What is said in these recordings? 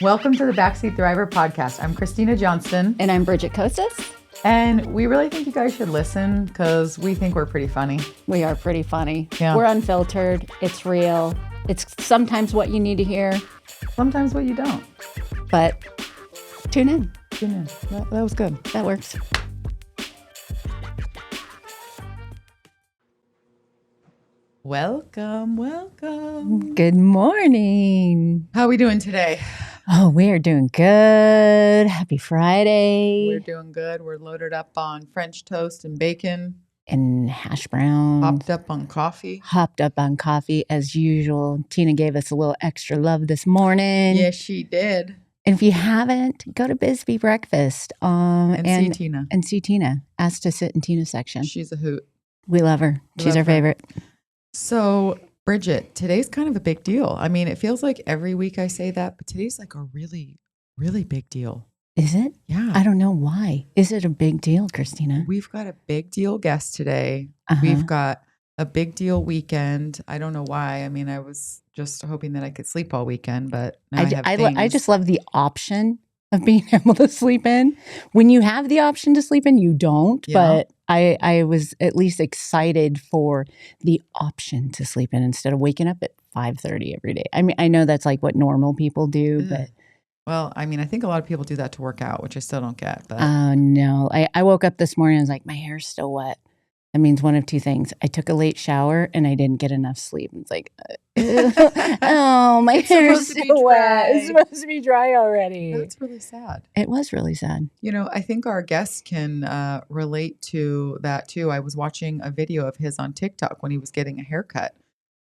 Welcome to the Backseat Thriver podcast. I'm Christina Johnston. And I'm Bridget Kostas. And we really think you guys should listen because we think we're pretty funny. We are pretty funny. Yeah. We're unfiltered. It's real. It's sometimes what you need to hear. Sometimes what you don't. But tune in. Tune in. That was good. That works. Welcome. Good morning. How are we doing today? Oh, we're doing good. Happy Friday. We're doing good. We're loaded up on French toast and bacon. And hash brown. Hopped up on coffee. Hopped up on coffee as usual. Tina gave us a little extra love this morning. Yes, she did. And if you haven't, go to Bisbee Breakfast. And see Tina. And see Tina. Ask to sit in Tina's section. She's a hoot. We love her. She's our favorite. So, Bridget, today's kind of a big deal. I mean, it feels like every week I say that, but today's like a really, really big deal. Is it? Yeah. I don't know why. Is it a big deal, Christina? We've got a big deal guest today. Uh-huh. We've got a big deal weekend. I don't know why. I mean, I was just hoping that I could sleep all weekend, but now I just love the option of being able to sleep in. When you have the option to sleep in, you don't. Yeah. But I was at least excited for the option to sleep in instead of waking up at 5:30 every day. I mean, I know that's like what normal people do, but. Well, I mean, I think a lot of people do that to work out, which I still don't get. But No. I woke up this morning and I was like, my hair's still wet. That means one of two things. I took a late shower and I didn't get enough sleep. It's like, oh, my hair's still wet. It's supposed to be dry already. That's really sad. It was really sad. You know, I think our guests can relate to that too. I was watching a video of his on TikTok when he was getting a haircut.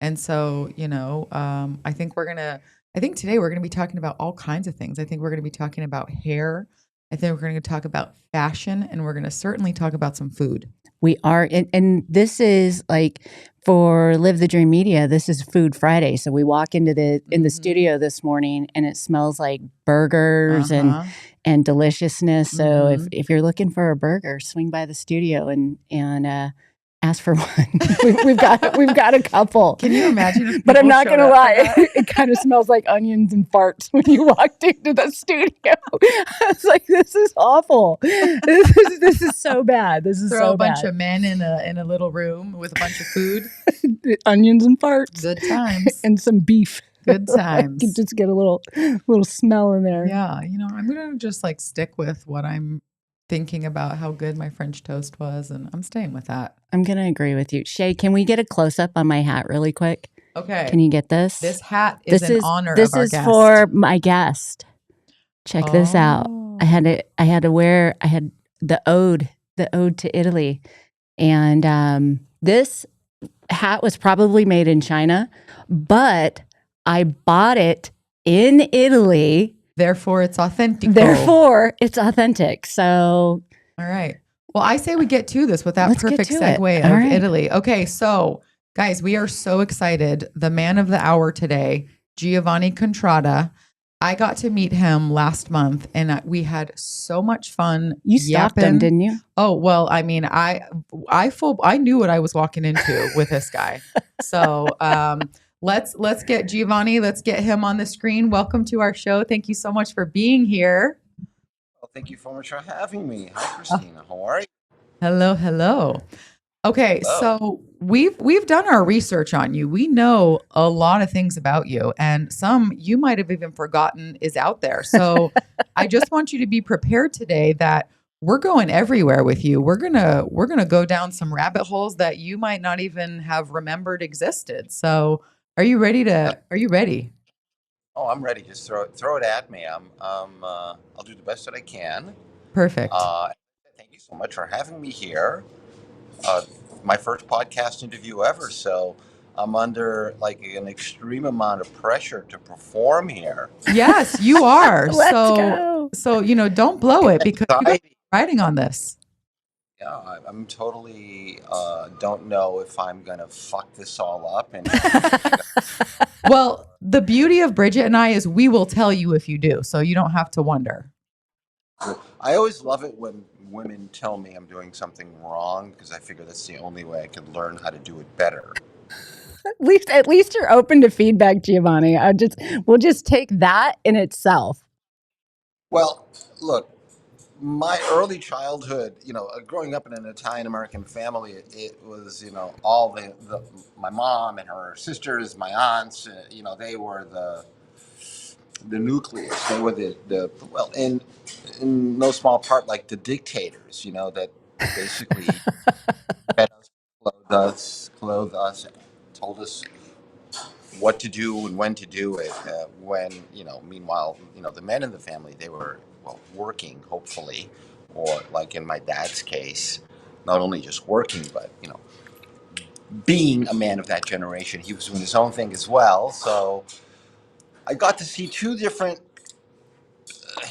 And so, you know, I think today we're going to be talking about all kinds of things. I think we're going to be talking about hair. I think we're going to talk about fashion, and we're going to certainly talk about some food. We are. And this is like for Live the Dream Media, this is Food Friday. So we walk into the studio this morning and it smells like burgers and deliciousness. So if you're looking for a burger, swing by the studio and ask for one. we've got a couple. Can you imagine? But I'm not going to lie. It kind of smells like onions and farts when you walked into the studio. I was like, this is awful. This is so bad. This is Throw so a bunch bad. of men in a little room with a bunch of food. Onions and farts. Good times. And some beef. Good times. You can just get a little smell in there. Yeah. You know, I'm going to just like stick with what I'm thinking about, how good my French toast was, and I'm staying with that. I'm going to agree with you. Shay, can we get a close-up on my hat really quick? Okay. Can you get this? This hat is in honor of our guest. This is for my guest. Check this out. I had the ode to Italy. And this hat was probably made in China, but I bought it in Italy. Therefore, it's authentic. So, all right. Well, I say we get to this with that perfect segue of Italy. Okay, so guys, we are so excited. The man of the hour today, Giovanni Contrada. I got to meet him last month, and we had so much fun. You stopped him, didn't you? Oh well, I mean, I knew what I was walking into with this guy. So let's get Giovanni. Let's get him on the screen. Welcome to our show. Thank you so much for being here. Well, thank you so much for having me. Hi, Christina. How are you? Hello. Okay, so we've done our research on you. We know a lot of things about you, and some you might have even forgotten is out there. So I just want you to be prepared today that we're going everywhere with you. We're gonna go down some rabbit holes that you might not even have remembered existed. So are you ready? Oh, I'm ready. Just throw it at me. I'll do the best that I can. Perfect. Thank you so much for having me here. My first podcast interview ever, so I'm under like an extreme amount of pressure to perform here. Yes, you are. Let's go. So you know, don't blow it because you're riding on this. Yeah, I'm totally don't know if I'm gonna fuck this all up. And well, the beauty of Bridget and I is we will tell you if you do, so you don't have to wonder. I always love it when women tell me I'm doing something wrong because I figure that's the only way I can learn how to do it better. At least you're open to feedback, Giovanni. We'll just take that in itself. Well, look, my early childhood, growing up in an Italian American family, it was, all my mom and her sisters, my aunts, they were the nucleus. They were the well, in no small part, like the dictators, that basically fed us, clothed us, told us what to do and when to do it. When meanwhile, the men in the family, they were working, hopefully, or like in my dad's case, not only just working, but being a man of that generation, he was doing his own thing as well. So I got to see two different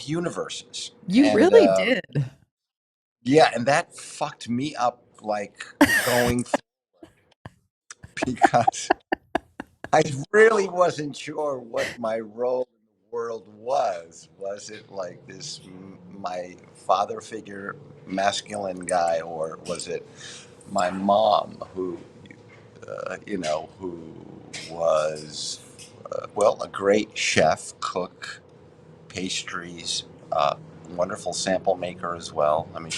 universes. You And really did. yeah, and that fucked me up, like going because I really wasn't sure what my role in the world was. Was it like this, my father figure, masculine guy, or was it my mom who was, a great chef, cook, pastries, wonderful sample maker as well. I mean,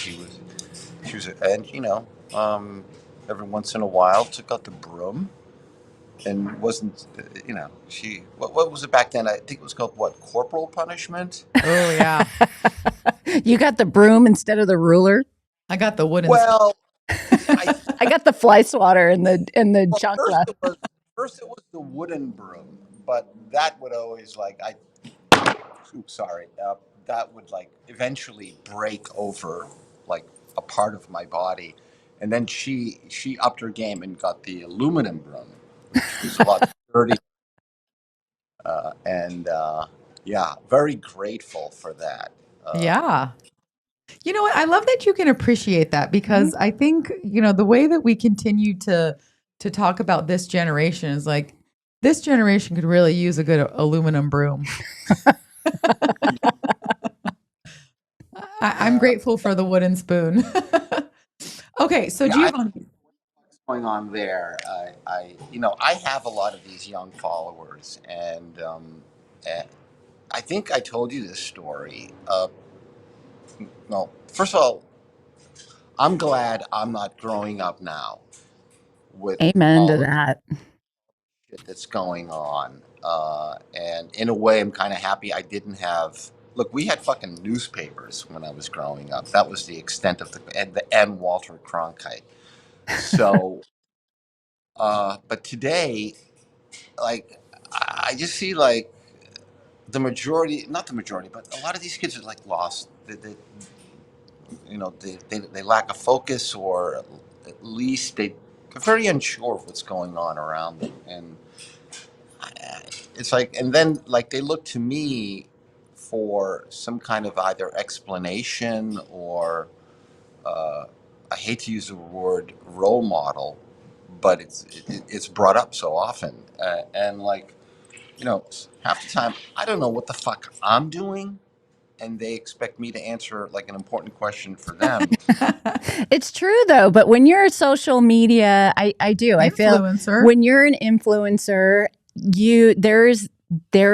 and every once in a while took out the broom and wasn't, what was it back then? I think it was called what, corporal punishment? Oh yeah. You got the broom instead of the ruler. I got the wooden. Well, I got the fly swatter and the chancla. First it was the wooden broom, but that would always sorry, that would eventually break over like a part of my body, and then she upped her game and got the aluminum broom, which was a lot sturdy, and yeah, very grateful for that. Yeah. You know what? I love that you can appreciate that because I think, the way that we continue to talk about this generation is like this generation could really use a good aluminum broom. I'm grateful for the wooden spoon. Okay, so Yeah, Giovanni. what's going on there? I have a lot of these young followers, and I think I told you this story. No, first of all, I'm glad I'm not growing up now with Amen to all of the that. shit that's going on. And in a way, I'm kind of happy I didn't have. Look, we had fucking newspapers when I was growing up. That was the extent of and Walter Cronkite. So, but today, I just see the majority, not the majority, but a lot of these kids are lost. They lack a focus, or at least they're very unsure of what's going on around them, and it's and then they look to me for some kind of either explanation or, uh, I hate to use the word role model, but it's brought up so often, and half the time I don't know what the fuck I'm doing, and they expect me to answer an important question for them. It's true though, but when you're a social media, I feel Influencer. when you're an influencer, there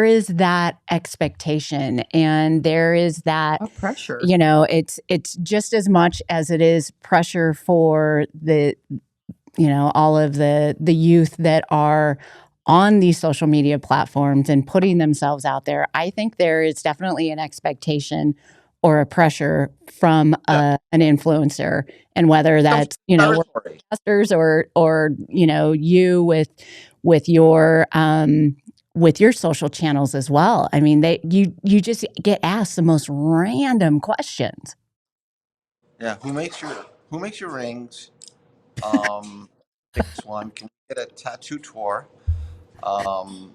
is that expectation and there is that pressure. It's just as much as it is pressure for the all of the youth that are on these social media platforms and putting themselves out there. I think there is definitely an expectation or a pressure from an influencer, and whether that's pastors or you with your social channels as well. I mean, you just get asked the most random questions. Yeah, who makes your rings? This one, can we get a tattoo tour? I'm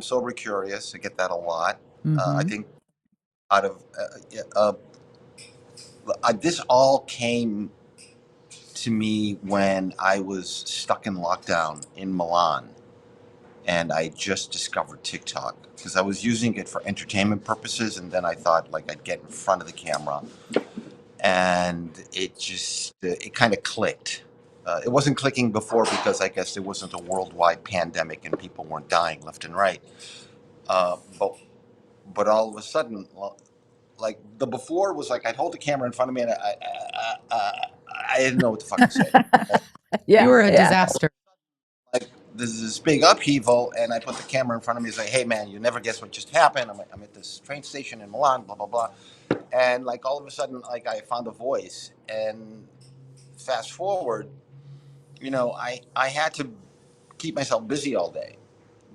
sober curious. I get that a lot. I think out of this all came to me when I was stuck in lockdown in Milan, and I just discovered TikTok because I was using it for entertainment purposes, and then I thought I'd get in front of the camera, and it kind of clicked. It wasn't clicking before because I guess there wasn't a worldwide pandemic and people weren't dying left and right. But all of a sudden, like the before was like I'd hold the camera in front of me and I didn't know what to fucking say. You were a disaster. Like there's this big upheaval, and I put the camera in front of me. It's like, hey man, you never guess what just happened. I'm at this train station in Milan, blah blah blah, and like all of a sudden, like I found a voice. And fast forward, I had to keep myself busy all day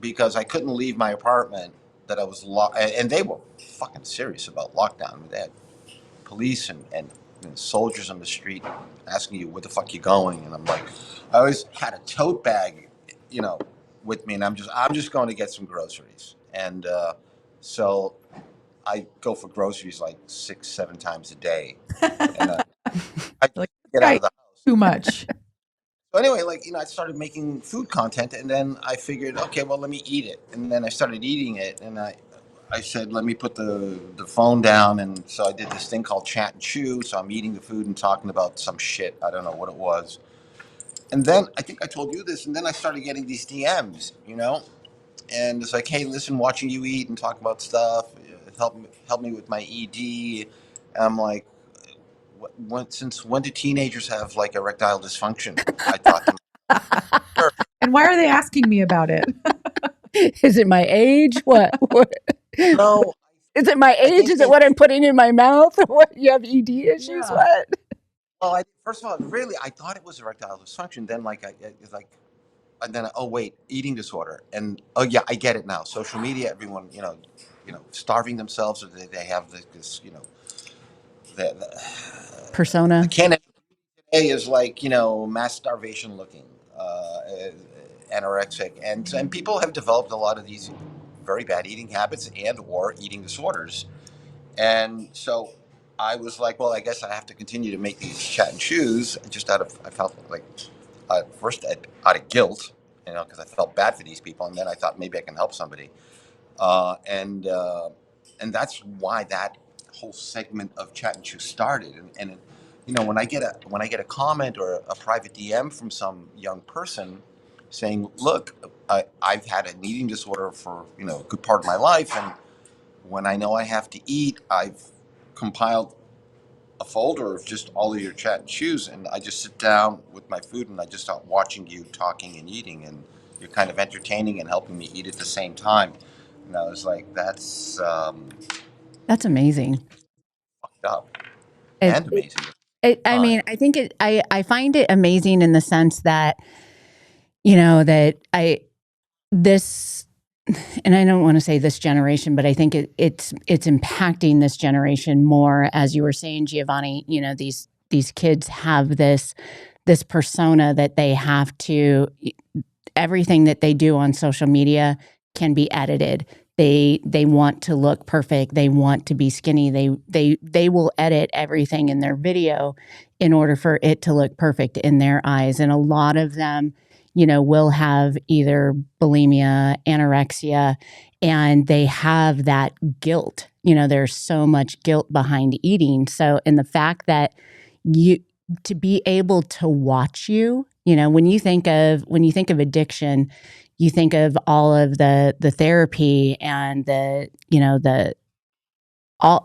because I couldn't leave my apartment that I was locked, and they were fucking serious about lockdown. They had police and soldiers on the street asking you where the fuck you going, and I'm like, I always had a tote bag, you know, with me, and I'm just going to get some groceries, and so I go for groceries like 6-7 times a day, and I Like, get out of the house too much. So anyway, like I started making food content, and then I figured, okay, well, let me eat it, and then I started eating it, and I said, let me put the phone down, and so I did this thing called chat and chew. So I'm eating the food and talking about some shit. I don't know what it was, and then I think I told you this, and then I started getting these DMs, and it's like, hey, listen, watching you eat and talk about stuff, help me with my ED. And I'm like, since when do teenagers have like erectile dysfunction? I thought to myself, And why are they asking me about it? Is it my age? What? no, Is it my age? Is it what I'm putting in my mouth? What? You have ED issues? Yeah. What? well, first of all, really, I thought it was erectile dysfunction. Then, it's like, and then, oh wait, eating disorder, and oh yeah, I get it now. Social media, everyone, starving themselves, or they have this, the Persona. candidate today is like, mass starvation looking, anorexic, and people have developed a lot of these very bad eating habits and or eating disorders. And so I was like, well, I guess I have to continue to make these chat and chews I felt like, first out of guilt, because I felt bad for these people. And then I thought maybe I can help somebody. And that's why that whole segment of chat and chew started. And when I get a comment or a private DM from some young person saying, look, I've had an eating disorder for, a good part of my life. And when I know I have to eat, I've compiled a folder of just all of your chat and chews, and I just sit down with my food and I just start watching you talking and eating, and you're kind of entertaining and helping me eat at the same time. And I was like, that's amazing. fucked up It, and amazing. I mean, I think I find it amazing in the sense that, that this, and I don't want to say this generation, but I think it's impacting this generation more. As you were saying, Giovanni, these kids have this persona that they have to, everything that they do on social media can be edited. They want to look perfect. They want to be skinny. They will edit everything in their video in order for it to look perfect in their eyes. And a lot of them, will have either bulimia, anorexia, and they have that guilt. There's so much guilt behind eating. So, and the fact that to be able to watch when you think of addiction, you think of all of the therapy and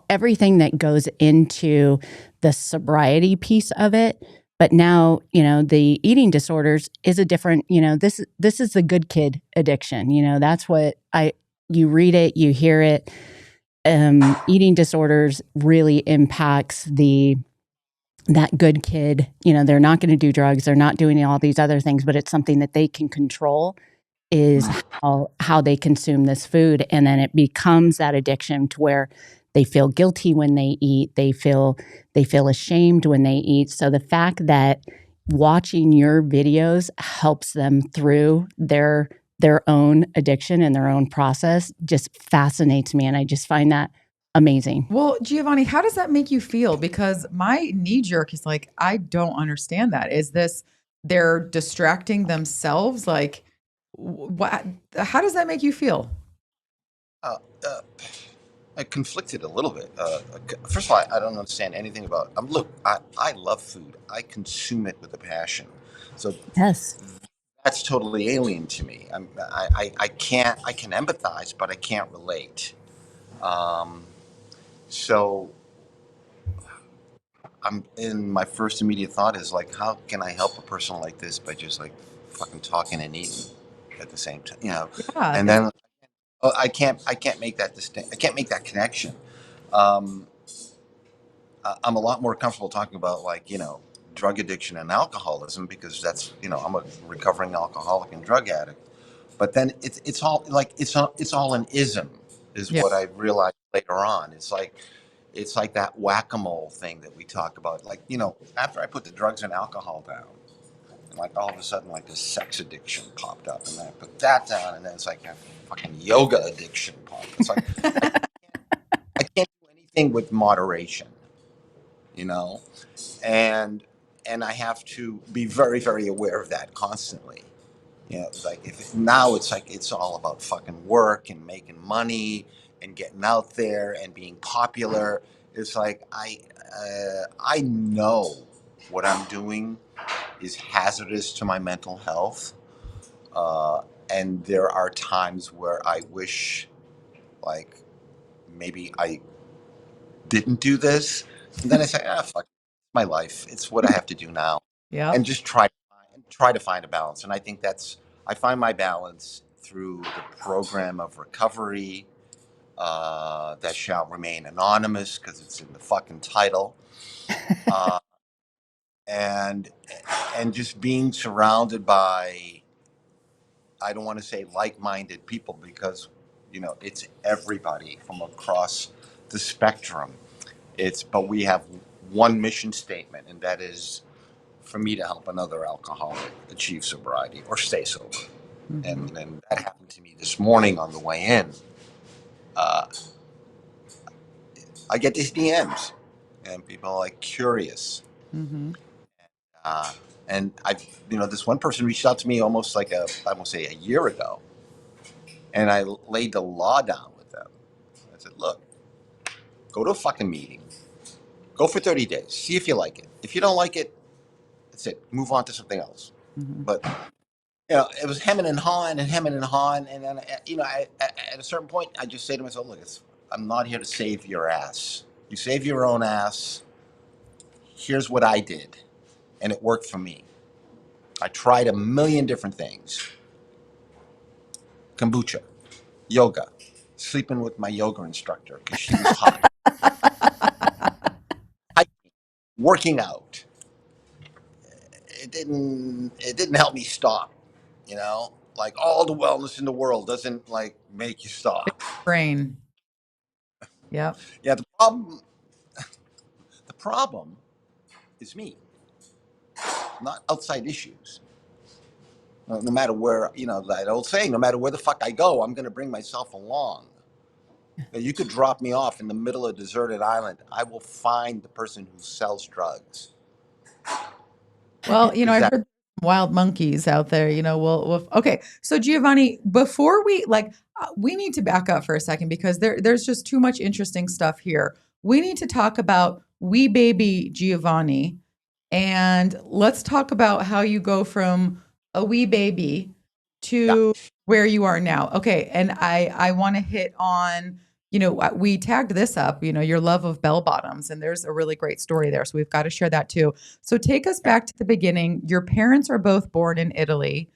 everything that goes into the sobriety piece of it. But now, the eating disorders is a different, this is the good kid addiction. That's what you read it, you hear it. Eating disorders really impacts that good kid. They're not going to do drugs. They're not doing all these other things, but it's something that they can control is how they consume this food. And then it becomes that addiction to where they feel guilty when they eat. They feel ashamed when they eat. So the fact that watching your videos helps them through their own addiction and their own process just fascinates me. And I just find that amazing. Well, Giovanni, how does that make you feel? Because my knee jerk is like, I don't understand that. Is this they're distracting themselves? Like, what? How does that make you feel? I conflicted a little bit. First of all, I don't understand anything about. Look, I love food. I consume it with a passion. So Yes. that's totally alien to me. I can empathize, but I can't relate. Um, so I'm in my first immediate thought is like, how can I help a person like this by just like fucking talking and eating at the same time, Yeah. And then I can't make that I can't make that connection. Um, I'm a lot more comfortable talking about like drug addiction and alcoholism because that's I'm a recovering alcoholic and drug addict. But then it's all like it's all an ism, is Yeah. what I realized later on. It's like that whack-a-mole thing that we talk about. Like after I put the drugs and alcohol down, and like all of a sudden like this sex addiction popped up, and then I put that down, and then it's like a fucking yoga addiction popped. It's like I can't do anything with moderation, you know, and I have to be very very aware of that constantly. It's like now it's like it's all about fucking work and making money and getting out there and being popular. It's like I know what I'm doing is hazardous to my mental health, uh, and there are times where I wish like maybe I didn't do this, and then I say fuck my life. It's what I have to do now, Yep. and just try to find a balance. And I think I find my balance through the program of recovery that shall remain anonymous because it's in the fucking title, uh, and just being surrounded by, I don't want to say like-minded people because it's everybody from across the spectrum. But we have one mission statement, and that is for me to help another alcoholic achieve sobriety or stay sober. Mm-hmm. And that happened to me this morning on the way in. Uh, I get these DMs, and people are like curious. Mm-hmm. Uh, and this one person reached out to me almost like I won't say a year ago, and I laid the law down with them. I said, look, go to a fucking meeting, go for 30 days, see if you like it. If you don't like it, that's it. Move on to something else. Mm-hmm. But it was hemming and hawing and hemming and hawing. And then, at a certain point, I just say to myself, look, I'm not here to save your ass. You save your own ass. Here's what I did. And it worked for me. I tried a million different things. Kombucha, yoga, sleeping with my yoga instructor because she was hot. Hiking, working out. It didn't help me stop, like all the wellness in the world doesn't like make you stop. Brain. Yep. Yeah, the problem is me, not outside issues. No matter where, that old saying, no matter where the fuck I go, I'm going to bring myself along. You could drop me off in the middle of a deserted island. I will find the person who sells drugs. Well, Is I've that heard wild monkeys out there, okay. So Giovanni, before we need to back up for a second because there's just too much interesting stuff here. We need to talk about wee baby Giovanni, and let's talk about how you go from a wee baby yeah? to where you are now. Okay. And I want to hit on, we tagged this up, your love of bell bottoms, and there's a really great story there. So we've got to share that too. So take us back to the beginning. Your parents are both born in Italy.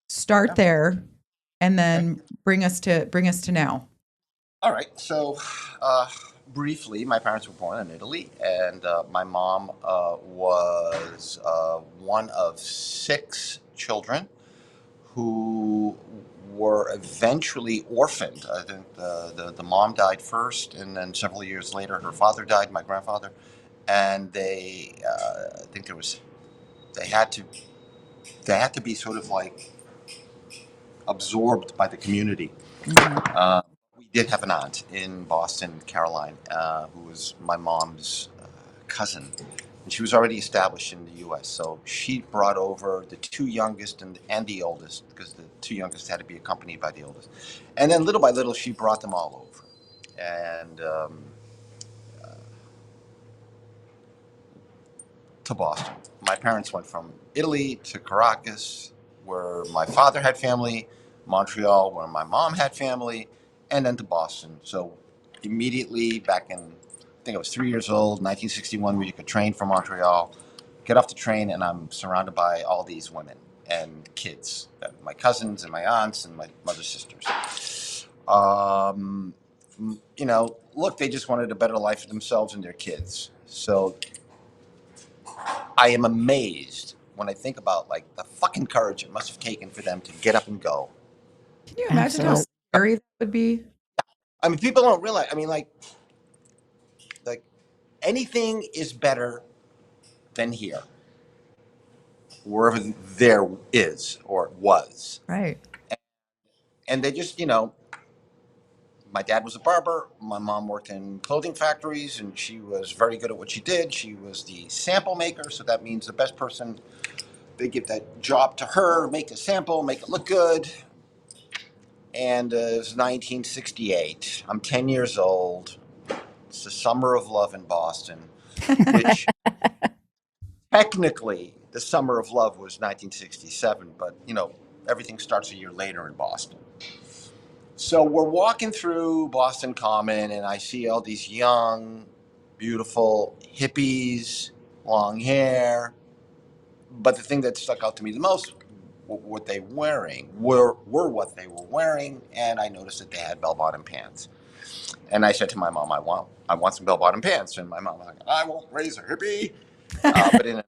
Start Yeah. there and Okay. then bring us to now. All right. So, briefly, my parents were born in Italy, and my mom was one of six children who were eventually orphaned. I think the mom died first, and then several years later, her father died, my grandfather, and I think they had to be sort of like absorbed by the community. Mhm. We did have an aunt in Boston, Caroline, who was my mom's cousin. And she was already established in the U.S. So she brought over the two youngest and the oldest, because the two youngest had to be accompanied by the oldest. And then little by little, she brought them all over. And to Boston. My parents went from Italy to Caracas, where my father had family, Montreal, where my mom had family, and then to Boston. So immediately back in, I think I was 3 years old, 1961, we took a train from Montreal, get off the train, and I'm surrounded by all these women and kids, my cousins and my aunts and my mother's sisters. Look, they just wanted a better life for themselves and their kids. So I am amazed when I think about like the fucking courage it must have taken for them to get up and go. Can you imagine how scary that would be? I mean, people don't realize. I mean, like anything is better than here, wherever there is or was. Right. And they just, my dad was a barber. My mom worked in clothing factories, and she was very good at what she did. She was the sample maker, so that means the best person. They give that job to her, make a sample, make it look good. And it was 1968. I'm 10 years old. It's the summer of love in Boston, which technically the summer of love was 1967, but everything starts a year later in Boston. So we're walking through Boston Common, and I see all these young, beautiful hippies, long hair. But the thing that stuck out to me the most, what they wearing were what they were wearing, and I noticed that they had bell-bottom pants. And I said to my mom, I want some bell-bottom pants. And my mom was like, I won't raise a hippie, but in an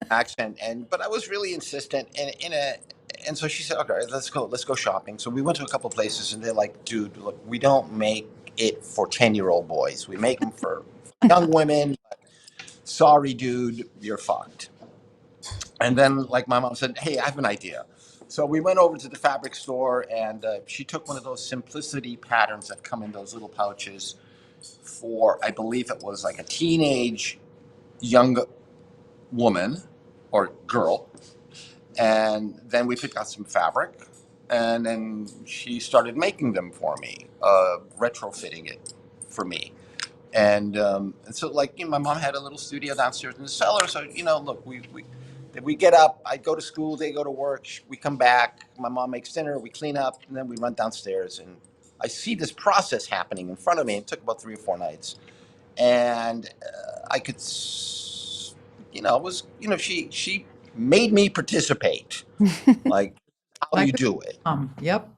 accent. But I was really insistent, and so she said, okay, let's go shopping. So we went to a couple places, and they're like, dude, look, we don't make it for 10-year-old boys. We make them for young women. But sorry, dude, you're fucked. And then, like, my mom said, hey, I have an idea. So we went over to the fabric store, and she took one of those simplicity patterns that come in those little pouches for, I believe it was like a teenage young woman or girl. And then we picked out some fabric, and then she started making them for me, retrofitting it for me. And so, like, my mom had a little studio downstairs in the cellar. So, look, we get up, I go to school, they go to work, we come back, my mom makes dinner, we clean up, and then we run downstairs. And I see this process happening in front of me. It took about 3 or 4 nights. And I could, she made me participate. Like, how Like you do it. Yep.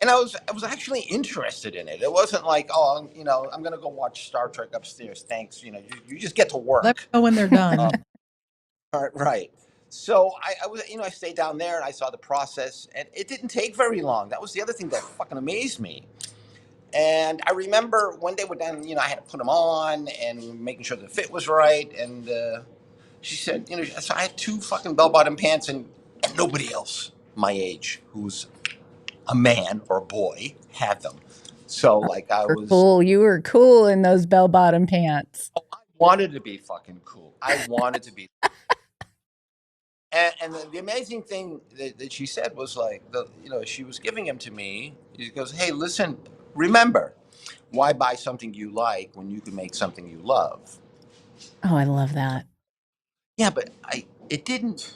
And I was actually interested in it. It wasn't like, oh, I'm going to go watch Star Trek upstairs. Thanks. You just get to work. Let me know when they're done. Right. So I stayed down there and I saw the process, and it didn't take very long. That was the other thing that fucking amazed me. And I remember when they were done, I had to put them on and making sure the fit was right. And she said, so I had 2 fucking bell-bottom pants, and nobody else my age who's a man or a boy had them. So, like, I was cool. You were cool in those bell-bottom pants. I wanted to be fucking cool. I wanted to be. And the amazing thing that she said was like, she was giving him to me. He goes, hey, listen, remember, why buy something you like when you can make something you love? Oh, I love that. Yeah, but it didn't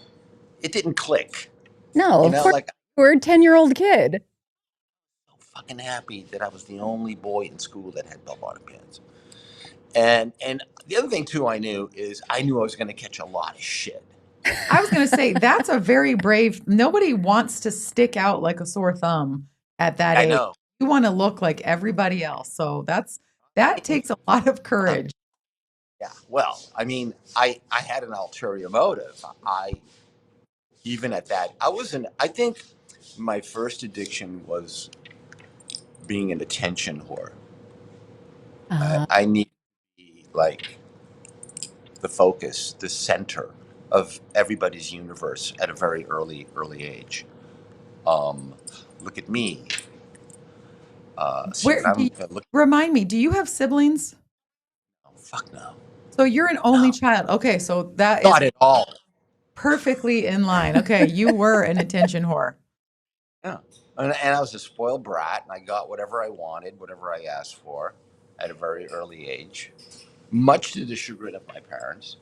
click. No, of course. Like, we're a 10-year-old kid. I'm so fucking happy that I was the only boy in school that had bell-bottom pants. And the other thing too, I knew I was going to catch a lot of shit. I was going to say, that's a very brave. Nobody wants to stick out like a sore thumb at that age. I know. You want to look like everybody else. So that takes a lot of courage. Yeah. Well, I mean, I had an ulterior motive. Even at that, I think my first addiction was being an attention whore. I need to be like the focus, the center of everybody's universe at a very early age. Look at me. Remind me, do you have siblings? Oh, fuck no. So you're an only child. Okay, so that not at all perfectly in line. Okay, you were an attention whore. Yeah, and I was a spoiled brat, and I got whatever I wanted, whatever I asked for, at a very early age, much to the chagrin of my parents.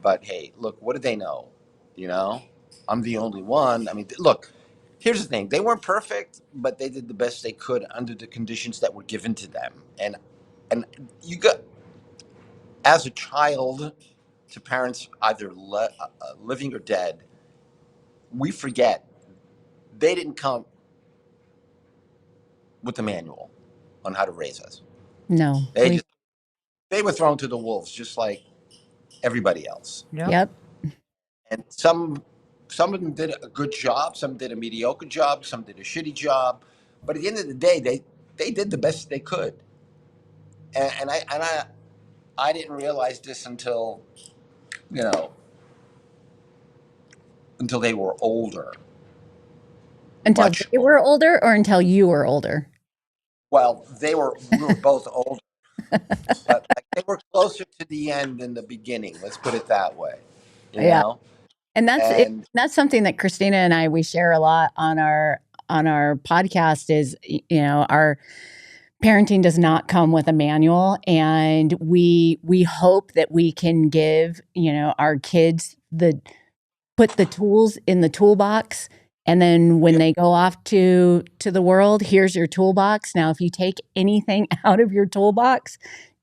But hey, look, what do they know? You know, I'm the only one. I mean, look, here's the thing: they weren't perfect, but they did the best they could under the conditions that were given to them. And you got, as a child, to parents either living or dead, we forget they didn't come with the manual on how to raise us. No. They were thrown to the wolves just like everybody else. Yep. And some of them did a good job, some did a mediocre job, some did a shitty job. But at the end of the day, they did the best they could. And I didn't realize this until, you know, until they were older. Until they were older, or until you were older? Well, we were both older, but like, they were closer to the end than the beginning. Let's put it that way. You know? And that's something that Christina and I, we share a lot on our podcast is, you know, our parenting does not come with a manual, and we hope that we can give, you know, our kids put the tools in the toolbox, and then when they go off to the world, here's your toolbox. Now, if you take anything out of your toolbox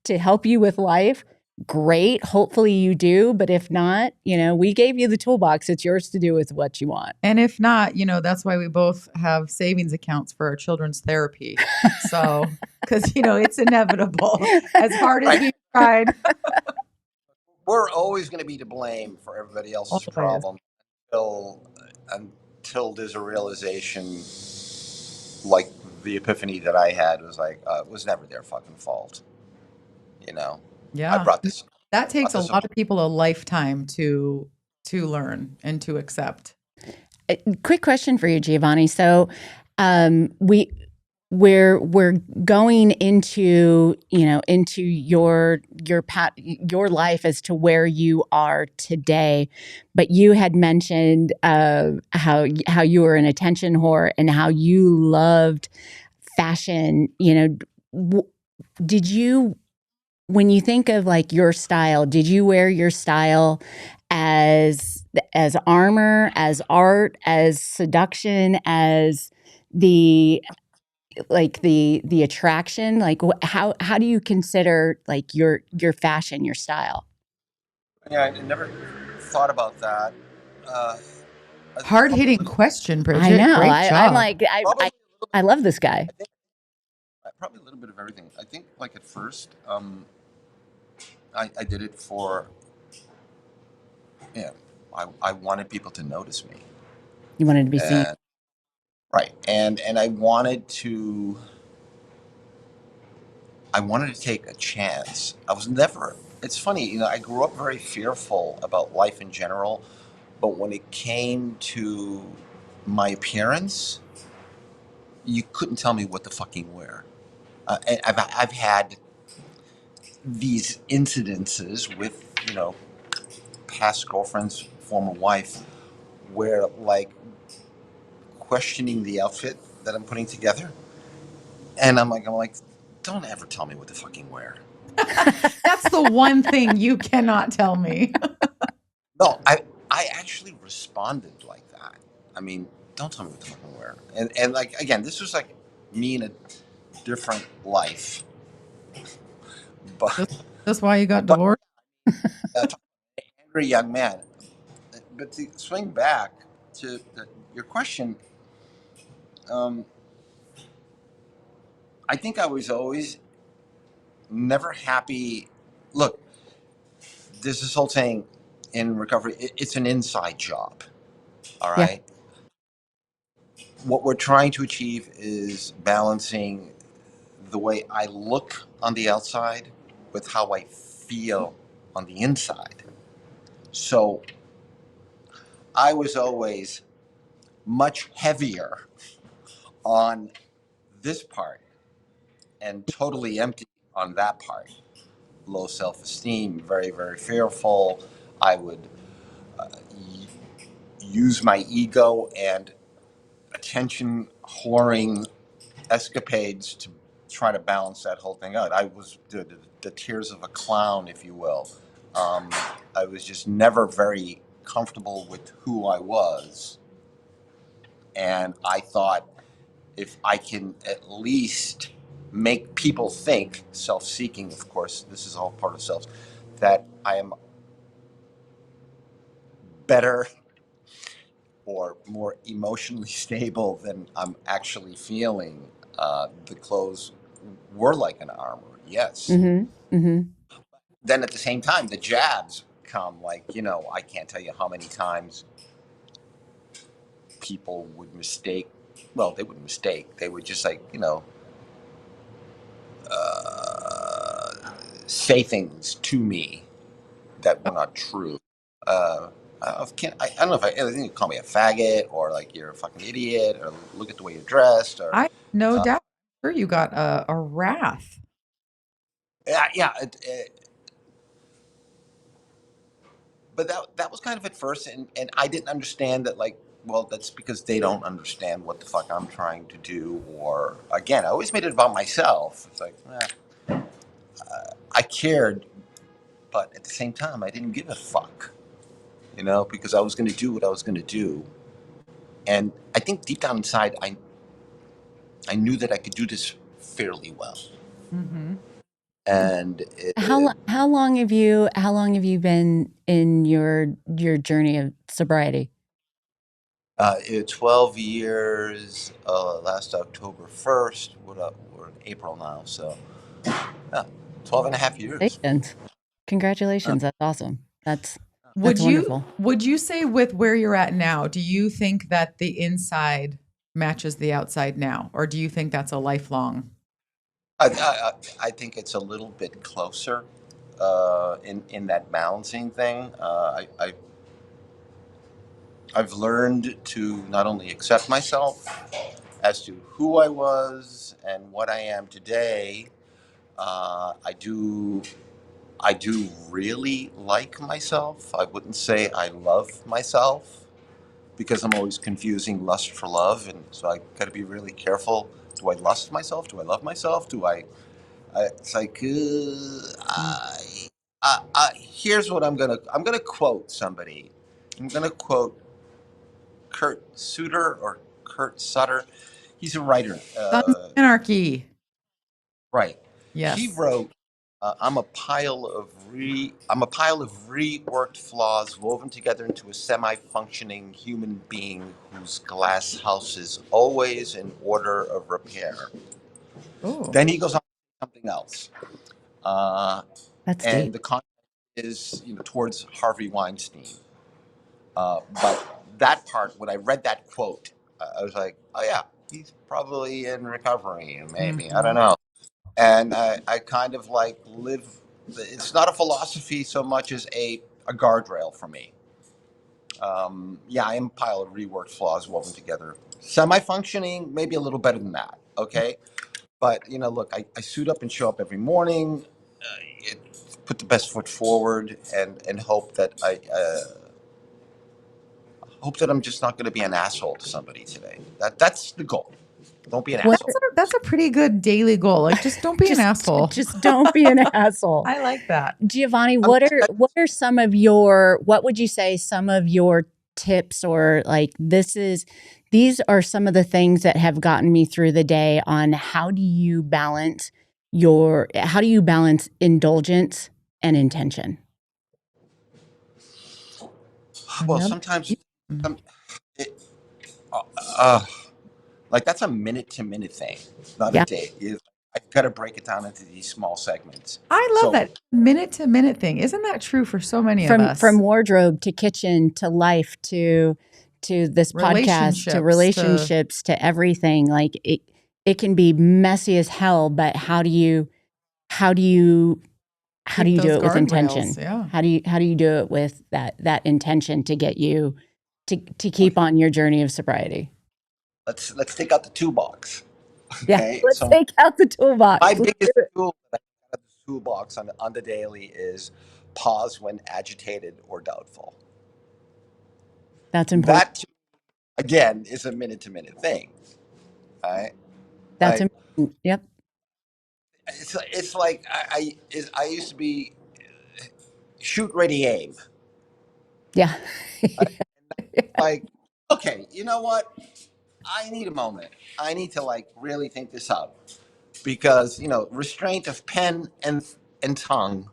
to help you with life, great. Hopefully you do. But if not, you know, we gave you the toolbox. It's yours to do with what you want. And if not, you know, that's why we both have savings accounts for our children's therapy. So, because, you know, it's inevitable. As hard as we tried. We're always going to be to blame for everybody else's problem until there's a realization, like the epiphany that I had was like, it was never their fucking fault. You know? Yeah. I brought this. That takes a lot of people a lifetime to learn and to accept. Quick question for you, Giovanni. So, we're going into, you know, into your life as to where you are today, but you had mentioned how you were an attention whore and how you loved fashion. You know, did you, when you think of like your style, did you wear your style as armor, as art, as seduction, as the attraction? Like, how do you consider like your fashion, your style? Yeah, I never thought about that. Hard-hitting question, Bridget. I know. Great job. I'm like, I love this guy. Probably a little bit of everything. I think, like, at first, I did it for, yeah, I wanted people to notice me. You wanted to be seen. Right. And I wanted to take a chance. It's funny, you know, I grew up very fearful about life in general, but when it came to my appearance, you couldn't tell me what to fucking wear. And I've had these incidences with, you know, past girlfriends, former wife, where, like, questioning the outfit that I'm putting together, and I'm like, don't ever tell me what to fucking wear. That's the one thing you cannot tell me. No, I actually responded like that. I mean, don't tell me what to fucking wear. And like, again, this was like me in a different life. But that's why you got divorced. Angry young man. But to swing back to your question, I think I was always never happy. Look, there's this whole saying in recovery, it's an inside job. All right. Yeah. What we're trying to achieve is balancing the way I look on the outside with how I feel on the inside. So I was always much heavier on this part and totally empty on that part. Low self-esteem, very, very fearful. I would use my ego and attention whoring escapades to try to balance that whole thing out. I was the tears of a clown, if you will. I was just never very comfortable with who I was. And I thought, if I can at least make people think, self-seeking, of course, this is all part of self, that I am better or more emotionally stable than I'm actually feeling, the clothes were like an armor, yes. Mm-hmm. Mm-hmm. Then at the same time, the jabs come, like, I can't tell you how many times people would mistake, well, they wouldn't mistake, they would just, like, say things to me that were not true. Uh, I don't know if I think you call me a faggot, or like you're a fucking idiot, or look at the way you're dressed, or I no uh, doubt. Sure, you got a wrath. yeah. But that was kind of at first, and I didn't understand that, like, well, that's because they don't understand what the fuck I'm trying to do. Or again, I always made it about myself. It's like, I cared, but at the same time, I didn't give a fuck, because I was going to do what I was going to do. And I think deep down inside, I knew that I could do this fairly well. Mm-hmm. And How long have you been in your journey of sobriety? 12 years, last October 1st. We're in April now, so yeah, 12 and a half years. Congratulations. That's awesome. That's Would wonderful. you say, with where you're at now, do you think that the inside matches the outside now, or do you think that's a lifelong? I think it's a little bit closer, in that balancing thing. I've learned to not only accept myself as to who I was and what I am today. I do really like myself. I wouldn't say I love myself, because I'm always confusing lust for love, and so I got to be really careful. Do I lust myself? Do I love myself? It's like, here's what I'm gonna quote somebody. I'm gonna quote Kurt Sutter, or Kurt Sutter. He's a writer. Sons of Anarchy. Right. He Yes. wrote, I'm a pile of reworked flaws woven together into a semi-functioning human being whose glass house is always in order of repair." Oh. Then he goes on to something else. Uh, That's and deep. the content is, towards Harvey Weinstein. But that part, when I read that quote, I was like, oh yeah, he's probably in recovery, maybe. I don't know. And I kind of like live. It's not a philosophy so much as a guardrail for me. Yeah, I am a pile of reworked flaws woven together, semi-functioning, maybe a little better than that. Okay, but look, I suit up and show up every morning, put the best foot forward, and hope that I'm just not going to be an asshole to somebody today. That's the goal. Don't be an What asshole. That's a pretty good daily goal. Like, just don't be an asshole. Just don't be an asshole. I like that. Giovanni, what are some of what would you say some of your tips, or like these are some of the things that have gotten me through the day on how do you balance indulgence and intention? Well, Another. sometimes, it, uh, like, that's a minute to minute thing, not a Yeah. day. I've got to break it down into these small segments. I love So, that minute to minute thing. Isn't that true for so many of us? From wardrobe to kitchen to life to this podcast to relationships to everything. Like it can be messy as hell, but how do you do it with intention? Yeah. How do you do it with that intention to get you to keep on your journey of sobriety? let's take out the toolbox. Yeah, Okay, let's so take out the toolbox. my biggest tool that I have in the toolbox on the daily is pause when agitated or doubtful. That's important. That, again, is a minute to minute thing. Right? That's Like, important. Yep. it's like I used to be shoot, ready, aim. Yeah. Like, okay, you know what? I need a moment. I need to like really think this out because restraint of pen and tongue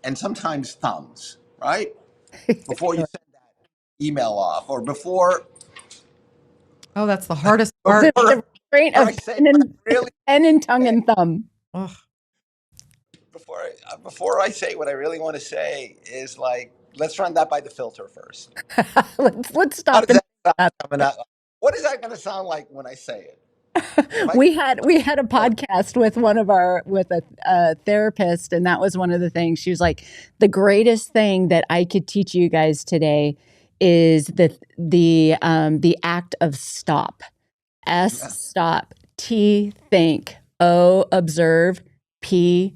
and sometimes thumbs, right? Before you Sure. send that email off or before Oh, that's the hardest The, part. the restraint before of I say what I really pen and tongue say, and thumb. Ugh. before I say what I really want to say is like, let's run that by the filter first. Let's How stop does and that stop. sound coming out? What is that going to sound like when I say it? If I We had a podcast with a therapist, and that was one of the things. She was like, the greatest thing that I could teach you guys today is the act of stop. S, stop. T, think. O, observe. P,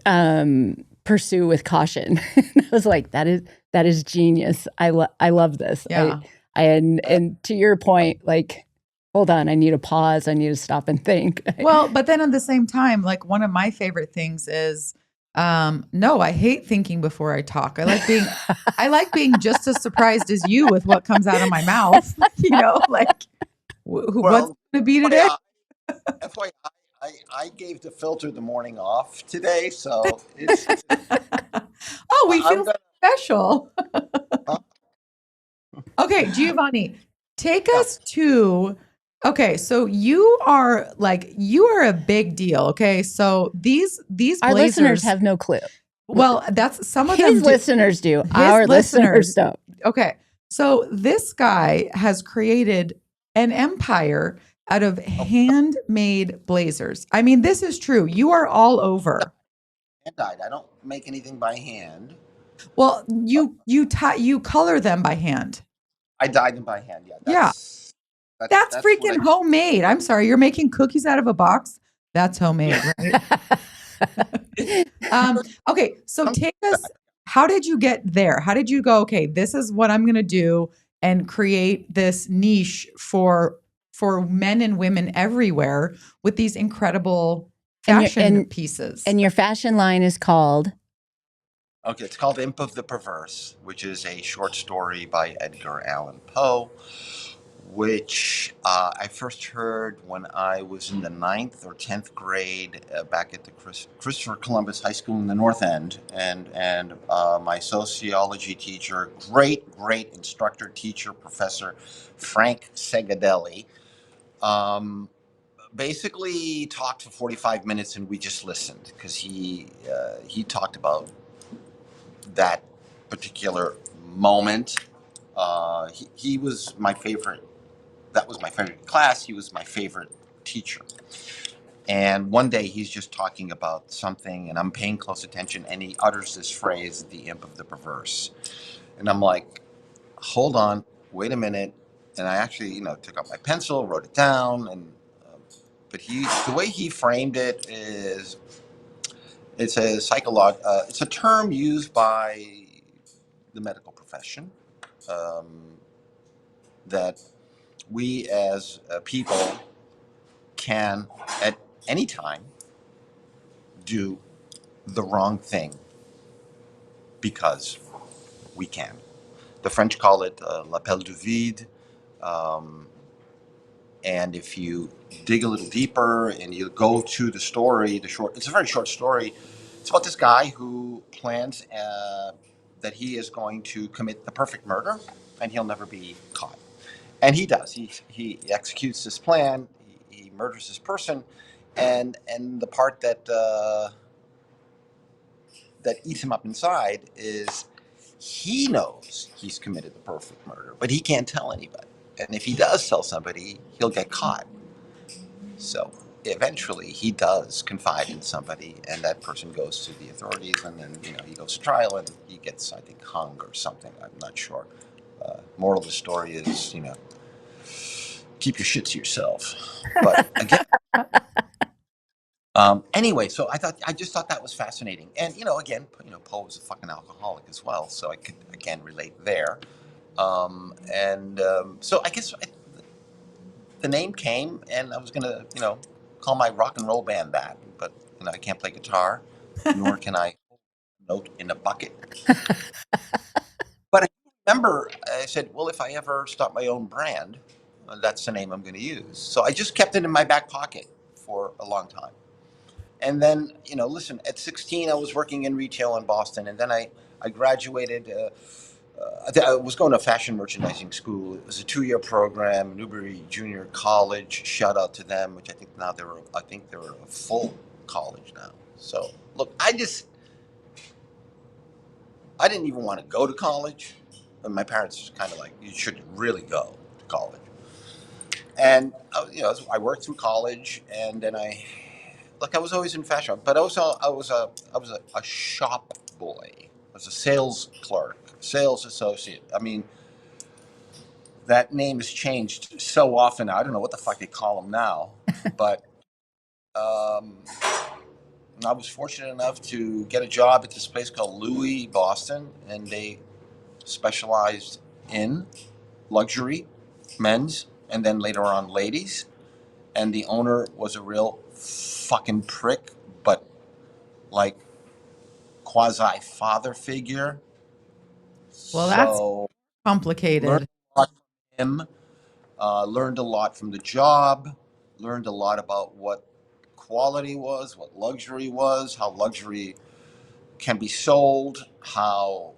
pursue with caution. I was like, that is genius. I love this. Yeah. And to your point, like, hold on, I need to pause. I need to stop and think. Well, but then at the same time, like one of my favorite things is, no, I hate thinking before I talk. I like being just as surprised as you with what comes out of my mouth. Like what's well, going to be today? FYI, I gave the filter the morning off today, so it's Oh, we I'm feel gonna. special. Uh, Okay, Giovanni, take yeah, us to. Okay, so you are a big deal. Okay, so these Our listeners blazers have no clue. Well, that's some of His them. listeners do. His Our listeners listeners. don't. Okay, so this guy has created an empire out of handmade blazers. I mean, this is true. You are all over. hand dyed. I don't make anything by hand. Well, you color them by hand. I dyed them by hand. Yeah, Yeah, that's that's what I. freaking homemade. I'm sorry, you're making cookies out of a box. That's homemade, right? Okay, so take us. How did you get there? How did you go? Okay, this is what I'm going to do and create this niche for men and women everywhere with these incredible fashion pieces. And your fashion line is called. Okay, it's called Imp of the Perverse, which is a short story by Edgar Allan Poe, which I first heard when I was in the 9th or 10th grade back at the Christopher Columbus High School in the North End. And my sociology teacher, great instructor, teacher, professor, Frank Segadelli, basically talked for 45 minutes and we just listened because he talked about that particular moment. He was my favorite. That was my favorite class. He was my favorite teacher. And one day he's just talking about something, and I'm paying close attention, and he utters this phrase, "the imp of the perverse," and I'm like, "Hold on, wait a minute." And I actually, took out my pencil, wrote it down, and but the way he framed it is, it's it's a term used by the medical profession, um, that we as people can at any time do the wrong thing because we can. The French call it l'appel du vide. Um, and if you dig a little deeper and you go to the story, it's a very short story. It's about this guy who plans that he is going to commit the perfect murder and he'll never be caught. And he does. He executes this plan. He murders this person, and the part that eats him up inside is he knows he's committed the perfect murder, but he can't tell anybody. And if he does tell somebody, he'll get caught. So eventually, he does confide in somebody, and that person goes to the authorities, and then he goes to trial, and he gets, I think, hung or something. I'm not sure. Moral of the story is, keep your shit to yourself. But again, anyway, so I just thought that was fascinating, and again, Poe was a fucking alcoholic as well, so I could again relate there. So I guess the name came, and I was gonna, call my rock and roll band that, but I can't play guitar, nor can I note in a bucket. But I remember I said, well, if I ever start my own brand, that's the name I'm going to use. So I just kept it in my back pocket for a long time. And then, listen, at 16, I was working in retail in Boston. And then I graduated. I was going to fashion merchandising school. It was a 2-year program, Newbury Junior College. Shout out to them, which I think they're a full college now. So look, I didn't even want to go to college. And my parents kind of like, you should really go to college. And I worked through college, and then I was always in fashion, but also I was a shop boy. I was a sales clerk, sales associate. I mean, that name has changed so often. I don't know what the fuck they call them now, but I was fortunate enough to get a job at this place called Louis Boston, and they specialized in luxury, men's, and then later on ladies. And the owner was a real fucking prick, but like quasi father figure. Well, that's So learned complicated. a lot from him, learned a lot from the job, learned a lot about what quality was, what luxury was, how luxury can be sold, how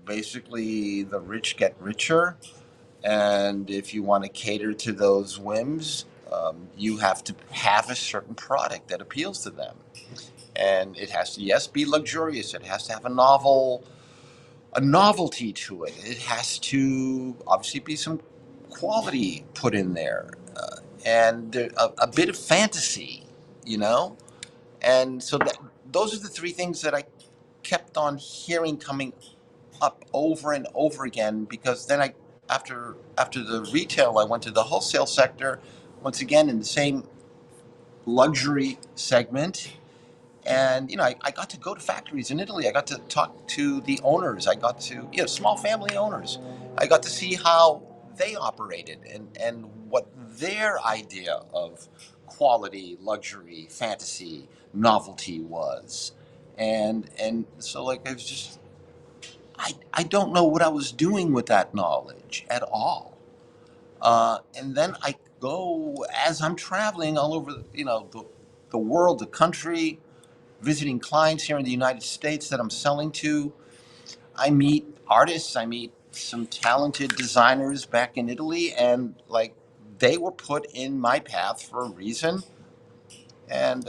basically the rich get richer. And if you want to cater to those whims, you have to have a certain product that appeals to them. And it has to, yes, be luxurious. It has to have a novelty to it. It has to obviously be some quality put in there, and a bit of fantasy, you know. And so those are the three things that I kept on hearing coming up over and over again. Because then after the retail, I went to the wholesale sector, once again in the same luxury segment. And I got to go to factories in Italy. I got to talk to the owners. I got to small family owners. I got to see how they operated and what their idea of quality, luxury, fantasy, novelty was. And so like I was just I don't know what I was doing with that knowledge at all. And then I go as I'm traveling all over the world, the country, visiting clients here in the United States that I'm selling to. I meet artists, I meet some talented designers back in Italy, and like they were put in my path for a reason. And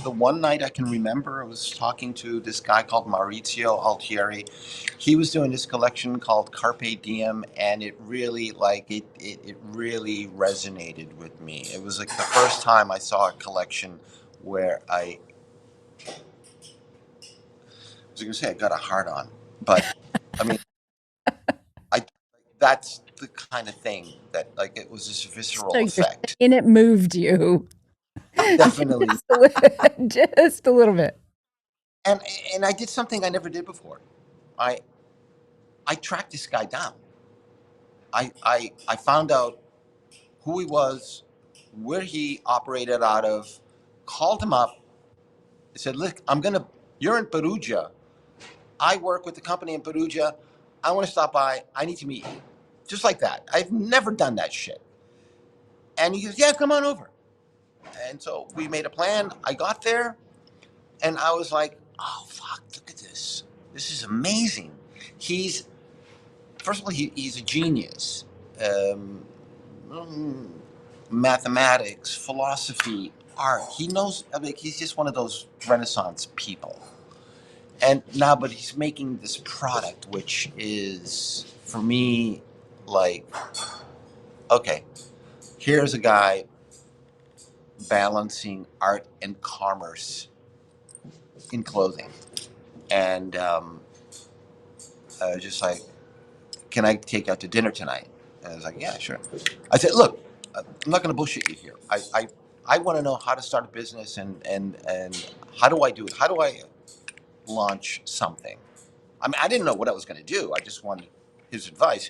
the one night I can remember, I was talking to this guy called Maurizio Altieri. He was doing this collection called Carpe Diem, and it really it really resonated with me. It was like the first time I saw a collection where I was going to say I got a hard on, but I mean, I that's the kind of thing that like it was this visceral So you're effect. saying it moved you. Definitely, Just a little bit. and I did something I never did before. I I tracked this guy down. I found out who he was, where he operated out of, called him up, said, "Look, you're in Perugia. I work with the company in Perugia. I want to stop by. I need to meet you." Just like that. I've never done that shit. And he goes, "Yeah, come on over." And so we made a plan. I got there, and I was like, "Oh fuck! Look at this. This is amazing." He's First of all, he's a genius. Um, mm, Mathematics, philosophy, art. He knows. I mean, he's just one of those Renaissance people. And now, but he's making this product, which is for me like, okay, here's a guy balancing art and commerce in clothing. And just like, can I take you out to dinner tonight? And I was like, yeah, sure. I said, look, I'm not going to bullshit you here. I want to know how to start a business and how do I do it? How do I launch something? I mean, I didn't know what I was going to do. I just wanted his advice.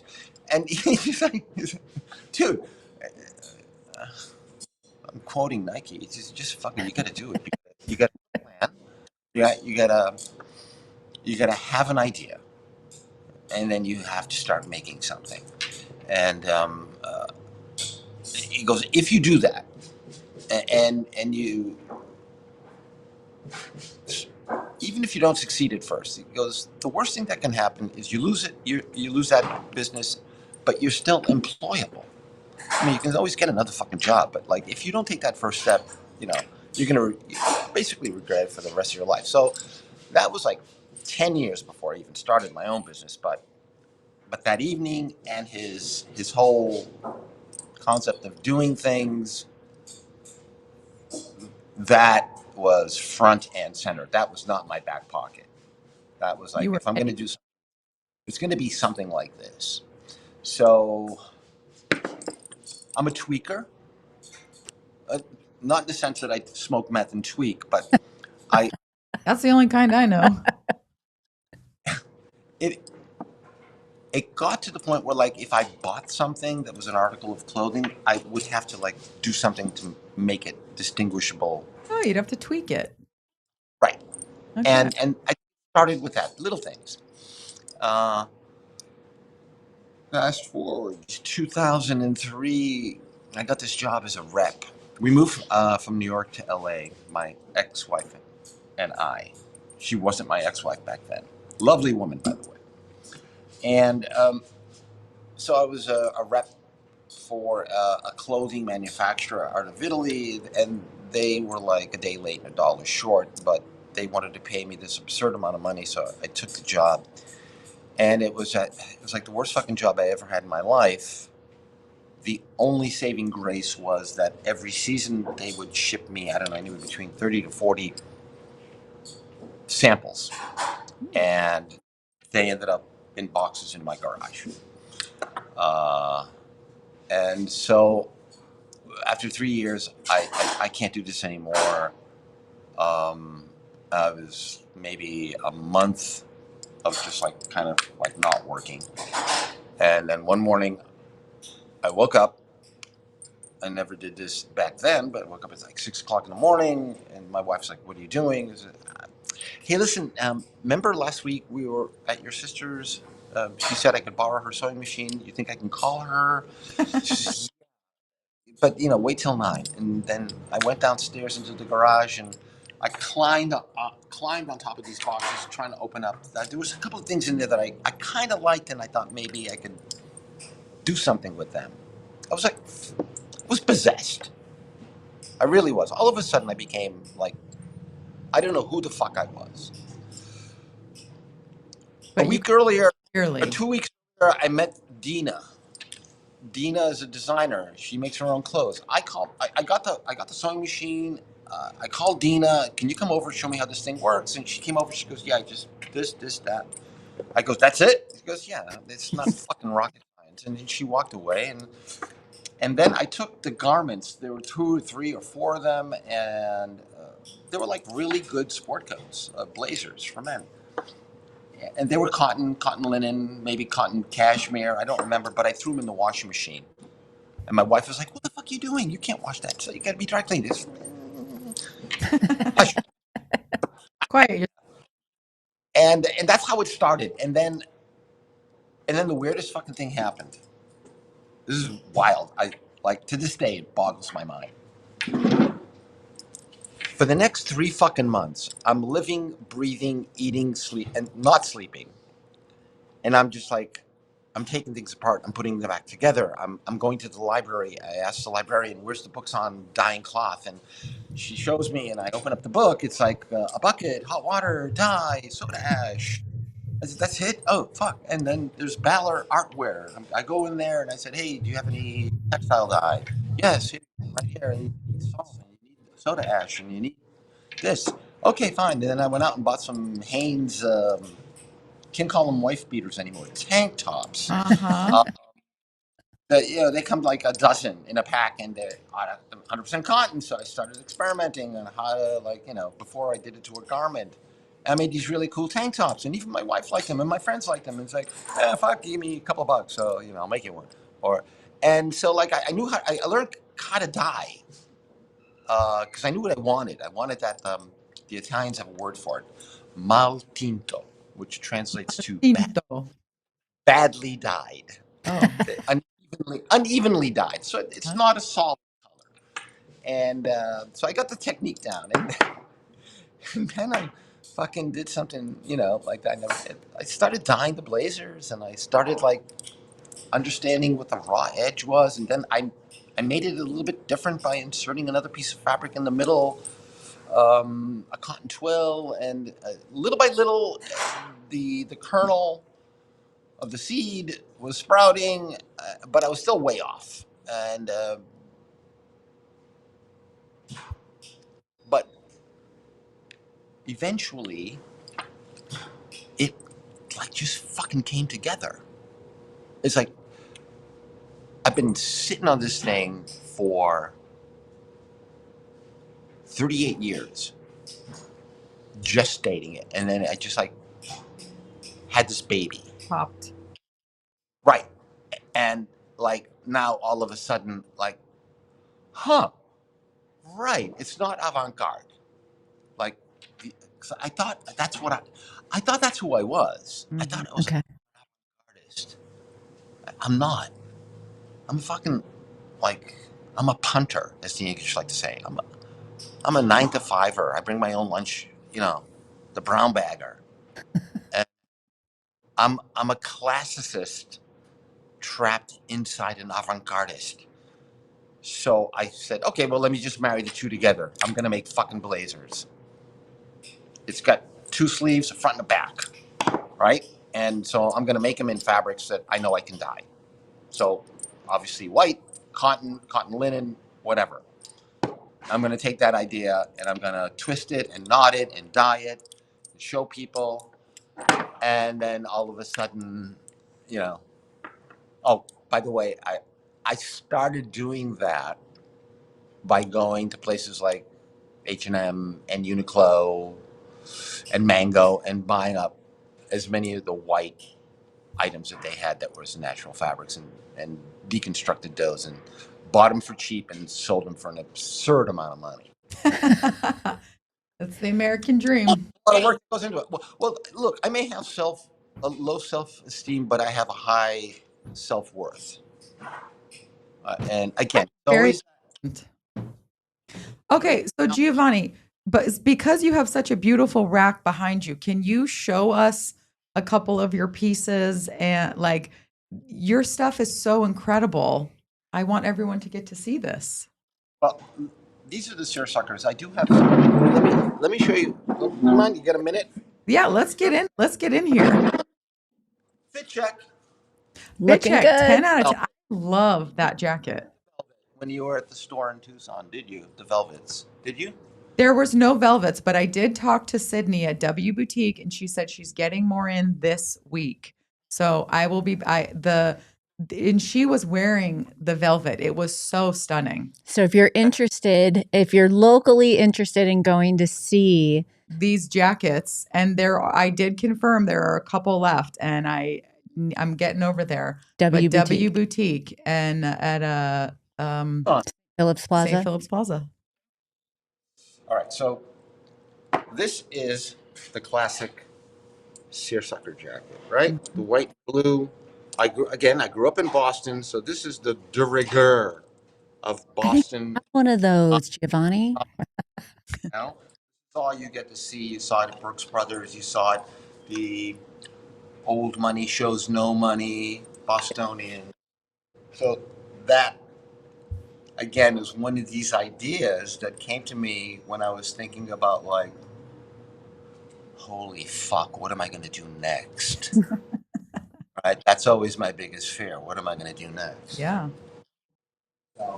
And he's like, dude, I'm quoting Nike. It's just fucking, you got to do it. You got to plan. you gotta have an idea, and then you have to start making something. And he goes, if you do that, and you, even if you don't succeed at first, he goes, the worst thing that can happen is you lose it. You lose that business, but you're still employable. I mean, you can always get another fucking job, but like if you don't take that first step, you know, you're gonna basically regret it for the rest of your life. So that was like 10 years before I even started my own business. But that evening and his whole concept of doing things, that was front and center. That was not my back pocket. That was You like, were if I'm going to ready. do something, it's going to be something like this. So I'm a tweaker, uh, not in the sense that I smoke meth and tweak, but I That's the only kind I know. it it got to the point where, like, if I bought something that was an article of clothing, I would have to like do something to make it distinguishable. Oh, you'd have to tweak it. Right. Okay. And I started with that, little things. Uh, Fast forward to 2003, I got this job as a rep. We moved from New York to LA, my ex-wife and I. She wasn't my ex-wife back then. Lovely woman, by the way. And so I was a rep for a clothing manufacturer out of Italy, and they were like a day late and $1 short, but they wanted to pay me this absurd amount of money, so I took the job. And it was like the worst fucking job I ever had in my life. The only saving grace was that every season they would ship me, I don't know, anywhere between 30 to 40 samples. And they ended up in boxes in my garage. Uh, and so after 3 years, I can't do this anymore. I was maybe a month of just like kind of like not working. And then one morning I woke up. I never did this back then, but I woke up at like 6 o'clock in the morning, and my wife's like, "What are you doing?" I said, "Hey, listen, remember last week we were at your sister's? She said I could borrow her sewing machine. You think I can call her?" She says, "But wait till 9." And then I went downstairs into the garage, and I climbed on top of these boxes, trying to open up. There was a couple of things in there that I kind of liked, and I thought maybe I could do something with them. I was like, I was possessed. I really was. All of a sudden, I became like, I don't know who the fuck I was. A But you week earlier, or clearly. 2 weeks earlier, I met Dina. Dina is a designer. She makes her own clothes. I got the sewing machine. I called Dina. Can you come over and show me how this thing works? And she came over. She goes, yeah, just this, that. I goes, that's it? She goes, yeah, it's not fucking rocket science. And then she walked away, and then I took the garments. There were 2 or 3 or 4 of them, and they were like really good sport coats, blazers for men. And they were cotton linen, maybe cotton cashmere. I don't remember, but I threw them in the washing machine. And my wife was like, "What the fuck are you doing? You can't wash that. So you got to be dry cleaned." Hush. Quiet. And that's how it started. And then the weirdest fucking thing happened. This is wild. I like to this day it boggles my mind. For the next 3 fucking months, I'm living, breathing, eating, sleep, and not sleeping. And I'm just like, I'm taking things apart. I'm putting them back together. I'm going to the library. I asked the librarian, "Where's the books on dyeing cloth?" And she shows me, and I open up the book. It's like a bucket, hot water, dye, soda ash. I said, "That's it? Oh, fuck." And then there's Ballard Artware. I go in there and I said, "Hey, do you have any textile dye?" "Yes, here, right here. And you need salt, and you need soda ash, and you need this." "Okay, fine." And then I went out and bought some Hanes. Can't call them wife beaters anymore. Tank tops. Uh-huh. Uh, they come like a dozen in a pack, and they're 100% cotton. So I started experimenting on how to, like, before I did it to a garment. I made these really cool tank tops, and even my wife liked them, and my friends liked them. And it's like, fuck, give me a couple of bucks, so I'll make you one. And so like I knew I learned how to dye because I knew what I wanted. I wanted that the Italians have a word for it, mal tinto, which translates to Tinto. badly dyed. Oh. Unevenly dyed. So it's not a solid color. And so I got the technique down. And then I fucking did something, like I never did. I started dyeing the blazers, and I started like understanding what the raw edge was, and then I made it a little bit different by inserting another piece of fabric in the middle, a cotton twill, and little by little, the kernel of the seed was sprouting, but I was still way off, and but eventually, it like just fucking came together. It's like I've been sitting on this thing for 38 years, gestating it, and then I just like had this baby. Popped. Right. And like now all of a sudden, like, right, it's not avant-garde. Like, 'cause I thought I thought that's who I was. I thought I was an artist. I'm not. I'm fucking like I'm a punter, as the English like to say. I'm a 9 to 5er. I bring my own lunch, the brown bagger. And I'm a classicist trapped inside an avant-gardist. So I said, okay, well, let me just marry the two together. I'm going to make fucking blazers. It's got 2 sleeves, a front and a back, right? And so I'm going to make them in fabrics that I know I can dye. So obviously white, cotton linen, whatever. I'm going to take that idea and I'm going to twist it and knot it and dye it and show people. And then all of a sudden, oh, by the way, I started doing that by going to places like H&M and Uniqlo and Mango and buying up as many of the white items that they had that was natural fabrics, and deconstructed those and bought them for cheap and sold them for an absurd amount of money. That's the American dream. A lot of work goes into it. Well, look, I may have a low self-esteem, but I have a high self-worth. And again, Very always. Okay, so Giovanni, but it's because you have such a beautiful rack behind you, can you show us a couple of your pieces? And like, your stuff is so incredible. I want everyone to get to see this. Well, these are the seersuckers. I do have some. Let me show you. Come on, you got a minute? Yeah, let's get in. Let's get in here. Fit check. Looking check, good. 10 out of 10. I love that jacket. When you were at the store in Tucson, did you? The velvets. Did you? There was no velvets, but I did talk to Sydney at W Boutique, and she said she's getting more in this week. So I will be and she was wearing the velvet. It was so stunning. So if you're interested, if you're locally interested in going to see these jackets, and I did confirm there are a couple left, and I'm getting over there. W Boutique and at Phillips Plaza. St. Phillips Plaza. All right, so this is the classic seersucker jacket, right? Mm-hmm. The white blue. I grew up in Boston, so this is the de rigueur of Boston. I one of those, Giovanni. That's all you get to see. You saw it at Brooks Brothers. You saw it, the old money shows no money, Bostonian. So that, again, is one of these ideas that came to me when I was thinking about, like, holy fuck, what am I going to do next? Right? That's always my biggest fear. What am I going to do next? Yeah. So,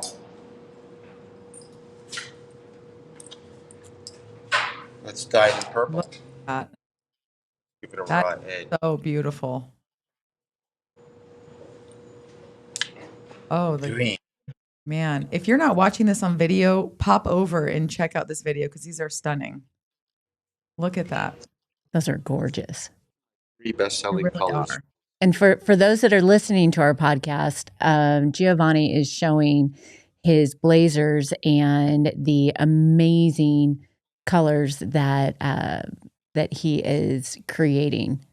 let's dye it in purple. Look at that. Give it a raw edge. So beautiful. Oh, the green. Man, if you're not watching this on video, pop over and check out this video because these are stunning. Look at that. Those are gorgeous. 3 best-selling colors. Are. And for those that are listening to our podcast, Giovanni is showing his blazers and the amazing colors that that he is creating.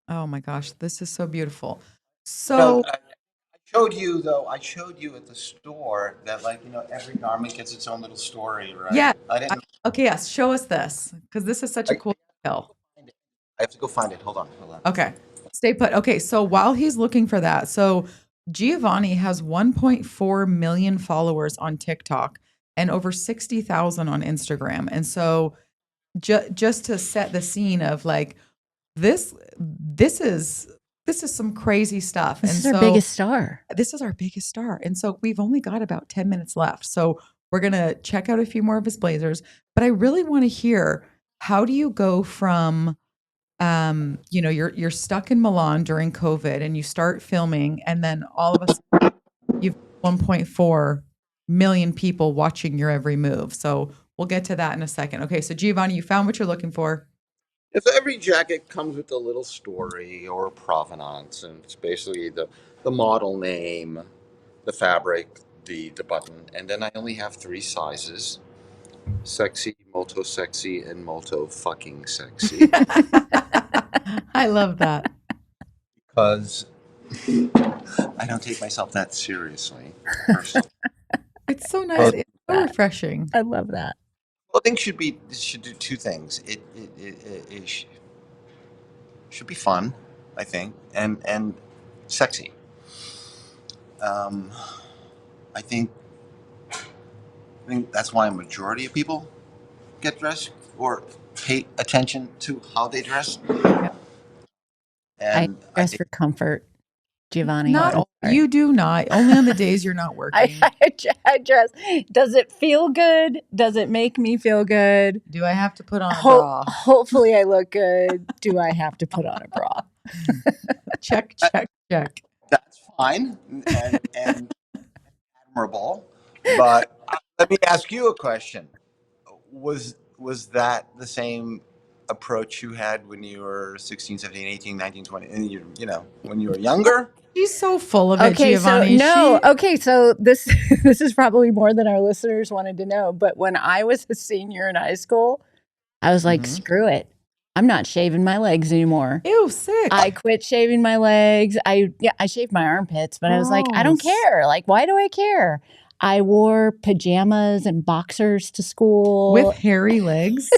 Oh my gosh, this is so beautiful. No, So I showed you though. I showed you at the store that, like, every garment gets its own little story, right? yeah, I didn't. okay, yes, show us this because this is such a I, cool detail. I have to go find it. Hold on. Hold on. Okay, stay put. Okay, so while he's looking for that, so Giovanni has 1.4 million followers on TikTok and over 60,000 on Instagram. And so just to set the scene of like this this is some crazy stuff. This And is our so biggest star. this is our biggest star. And so we've only got about 10 minutes left. So we're going to check out a few more of his blazers, but I really want to hear, how do you go from you're stuck in Milan during COVID and you start filming, and then all of a sudden you've 1.4 million people watching your every move. So we'll get to that in a second. Okay, so Giovanni, you found what you're looking for. If every jacket comes with a little story or provenance, and it's basically the model name, the fabric, the button, and then I only have three sizes: sexy, molto sexy, and molto fucking sexy. I love that. Because I don't take myself that seriously, personally. It's so nice. Well, It's so refreshing. I love that. clothing should do two things. It should be fun, I think, and sexy. Um, I think that's why a majority of people get dressed or pay attention to how they dress. I And I dress think for comfort, Giovanni. Not I'm sorry. you do not. Only on the days you're not working. I dress. Does it feel good? Does it make me feel good? Do I have to put on a bra? Hopefully I look good. Do I have to put on a bra? Check. that's fine and admirable. But let me ask you a question. Was that the same approach you had when you were 16, 17, 18, 19, 20, and when you were younger? She's so full of it, Okay, Giovanni. so this this is probably more than our listeners wanted to know. But when I was a senior in high school, I was like, screw it. I'm not shaving my legs anymore. Ew, sick. I quit shaving my legs. I shaved my armpits, but I was like, I don't Gross. care. Like, why do I care? I wore pajamas and boxers to school. With hairy legs.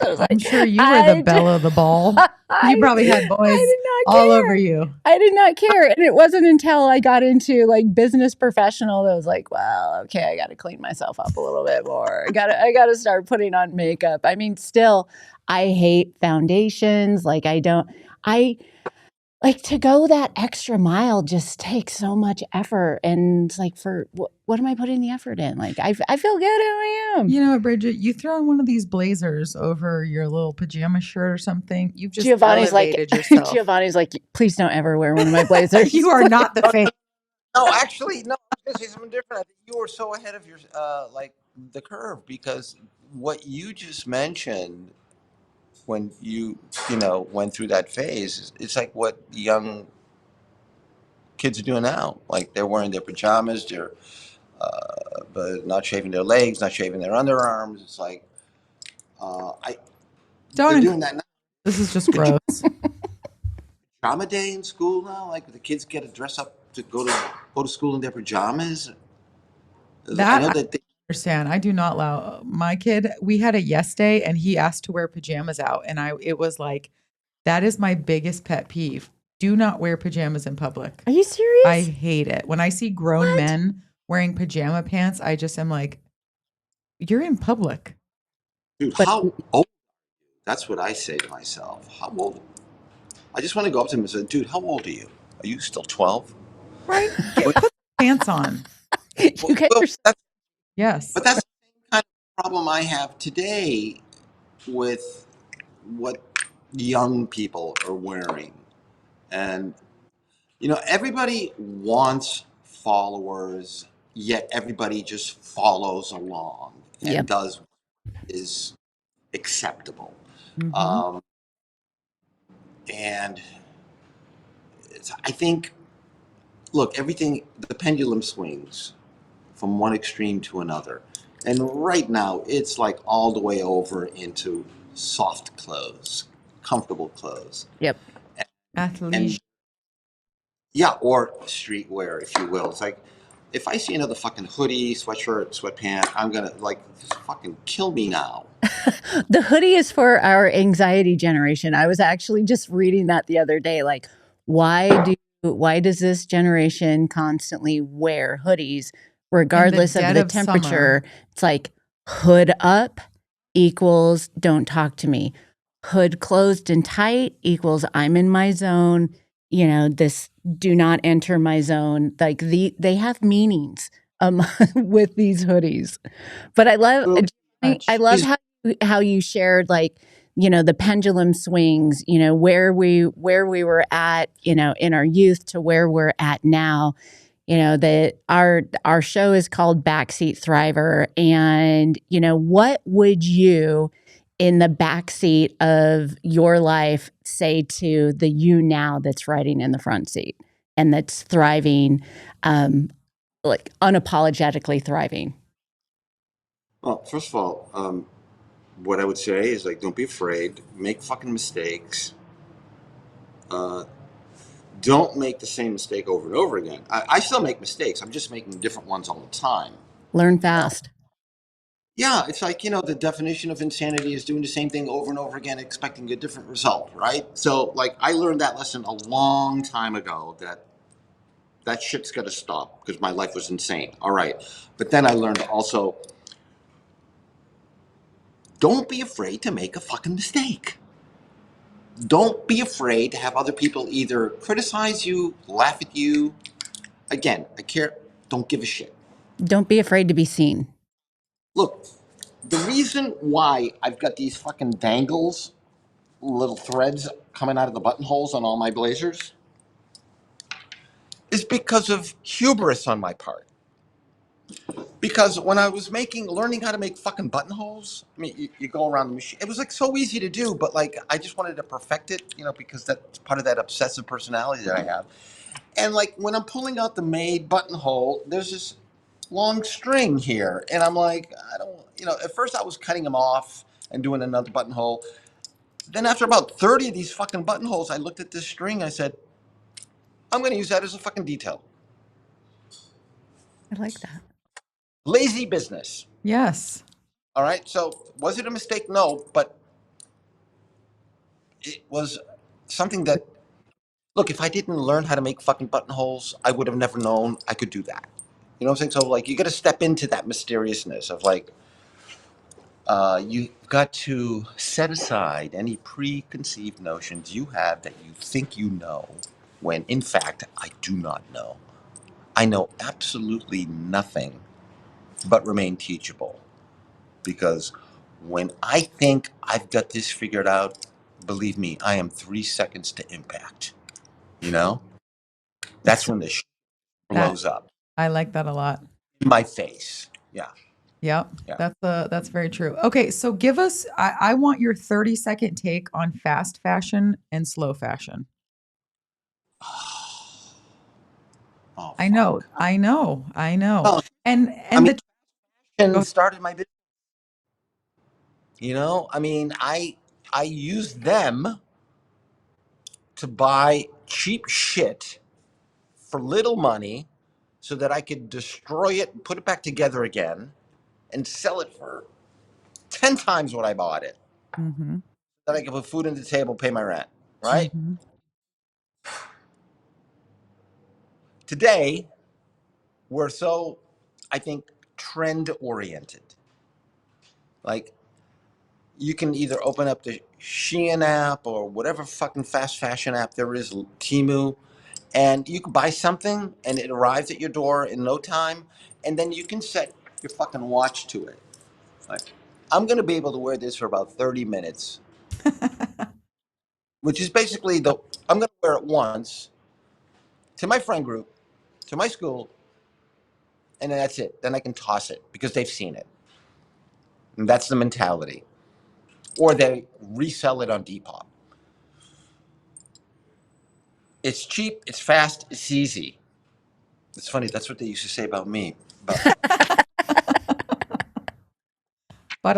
I was like, I'm sure you were the belle of the ball. You probably had boys all over you. I did not care. And it wasn't until I got into like business professional that I was like, well, okay, I got to clean myself up a little bit more. I got to start putting on makeup. I mean, still, I hate foundations. Like I like to go that extra mile just takes so much effort. And like, for what am I putting the effort in? Like, I feel good who I am. You know what, Bridget? You throw on one of these blazers over your little pajama shirt or something. You've just elevated yourself. Giovanni's like, please don't ever wear one of my blazers. You are not the face. No, actually, no. I was going to say something different. I think you were so ahead of your the curve, because what you just mentioned when you went through that phase, it's like what young kids are doing now. Like, they're wearing their pajamas, they're but not shaving their legs, not shaving their underarms. It's like they're doing that now. This is just gross. Pajama day in school now. Like, the kids get to dress up to go to school in their pajamas. I know that. I do not allow my kid. We had a yes day and he asked to wear pajamas out. And it was like, that is my biggest pet peeve. Do not wear pajamas in public. Are you serious? I hate it. When I see grown men wearing pajama pants, I just am like, you're in public. Dude, how old? That's what I say to myself. How old? I just want to go up to him and say, dude, how old are you? Are you still 12? Right? Put pants on. Yes. But that's the same kind of problem I have today with what young people are wearing. And, everybody wants followers, yet everybody just follows along and does what is acceptable. And I think, look, the pendulum swings from one extreme to another. And right now, it's like all the way over into soft clothes, comfortable clothes. Yep. And Athleisure. yeah, or streetwear, if you will. It's like, if I see another fucking hoodie, sweatshirt, sweatpant, I'm gonna like just fucking kill me now. The hoodie is for our anxiety generation. I was actually just reading that the other day. Like, why does this generation constantly wear hoodies regardless of dead the of summer. temperature? It's like hood up equals don't talk to me. Hood closed and tight equals I'm in my zone. You know, this do not enter my zone. Like they have meanings with these hoodies. But I love Much. how you shared, like, you know, the pendulum swings, you know, where we were at, you know, in our youth to where we're at now. You know, that our show is called Backseat Thriver, and you know, what would you in the backseat of your life say to the you now that's riding in the front seat and that's thriving, like unapologetically thriving? Well, first of all, what I would say is like, don't be afraid, make fucking mistakes. Uh, don't make the same mistake over and over again. I still make mistakes. I'm just making different ones all the time. Learn You know? fast. Yeah, it's like, the definition of insanity is doing the same thing over and over again, expecting a different result, right? So, like, I learned that lesson a long time ago that shit's got to stop because my life was insane. All right. But then I learned also, don't be afraid to make a fucking mistake. Don't be afraid to have other people either criticize you, laugh at you. Again, don't give a shit. Don't be afraid to be seen. Look, the reason why I've got these fucking dangles, little threads coming out of the buttonholes on all my blazers, is because of hubris on my part. Because when I was learning how to make fucking buttonholes, I mean, you go around the machine. It was like so easy to do, but like I just wanted to perfect it, because that's part of that obsessive personality that I have. And like when I'm pulling out the made buttonhole, there's this long string here, and I'm like, I don't, At first I was cutting them off and doing another buttonhole. Then after about 30 of these fucking buttonholes, I looked at this string. I said, I'm going to use that as a fucking detail. I like that. Lazy business. Yes. All right. So was it a mistake? No, but it was something that, look, if I didn't learn how to make fucking buttonholes, I would have never known I could do that. You know what I'm saying? So like, you got to step into that mysteriousness of like, you've got to set aside any preconceived notions you have that you think you know, when in fact I do not know. I know absolutely nothing, but remain teachable. Because when I think I've got this figured out, believe me, I am 3 seconds to impact. You know, that's So when the shit that blows up I like that a lot. in my face. Yeah, Yep. yeah. That's very true. Okay, so give us I want your 30-second take on fast fashion and slow fashion. Oh I know. fuck. I know. I know. Well, And I mean, the and go started my business. I mean, I used them to buy cheap shit for little money so that I could destroy it and put it back together again and sell it for 10 times what I bought it. Mhm. That I could put food on the table, pay my rent, right? Mhm. Today, we're so, I think, trend oriented. Like, you can either open up the Shein app or whatever fucking fast fashion app there is, Temu, and you can buy something and it arrives at your door in no time, and then you can set your fucking watch to it. Like, I'm going to be able to wear this for about 30 minutes, which is basically I'm going to wear it once to my friend group, to my school, and then that's it. Then I can toss it because they've seen it. And that's the mentality. Or they resell it on Depop. It's cheap, it's fast, it's easy. It's funny, that's what they used to say about me. But But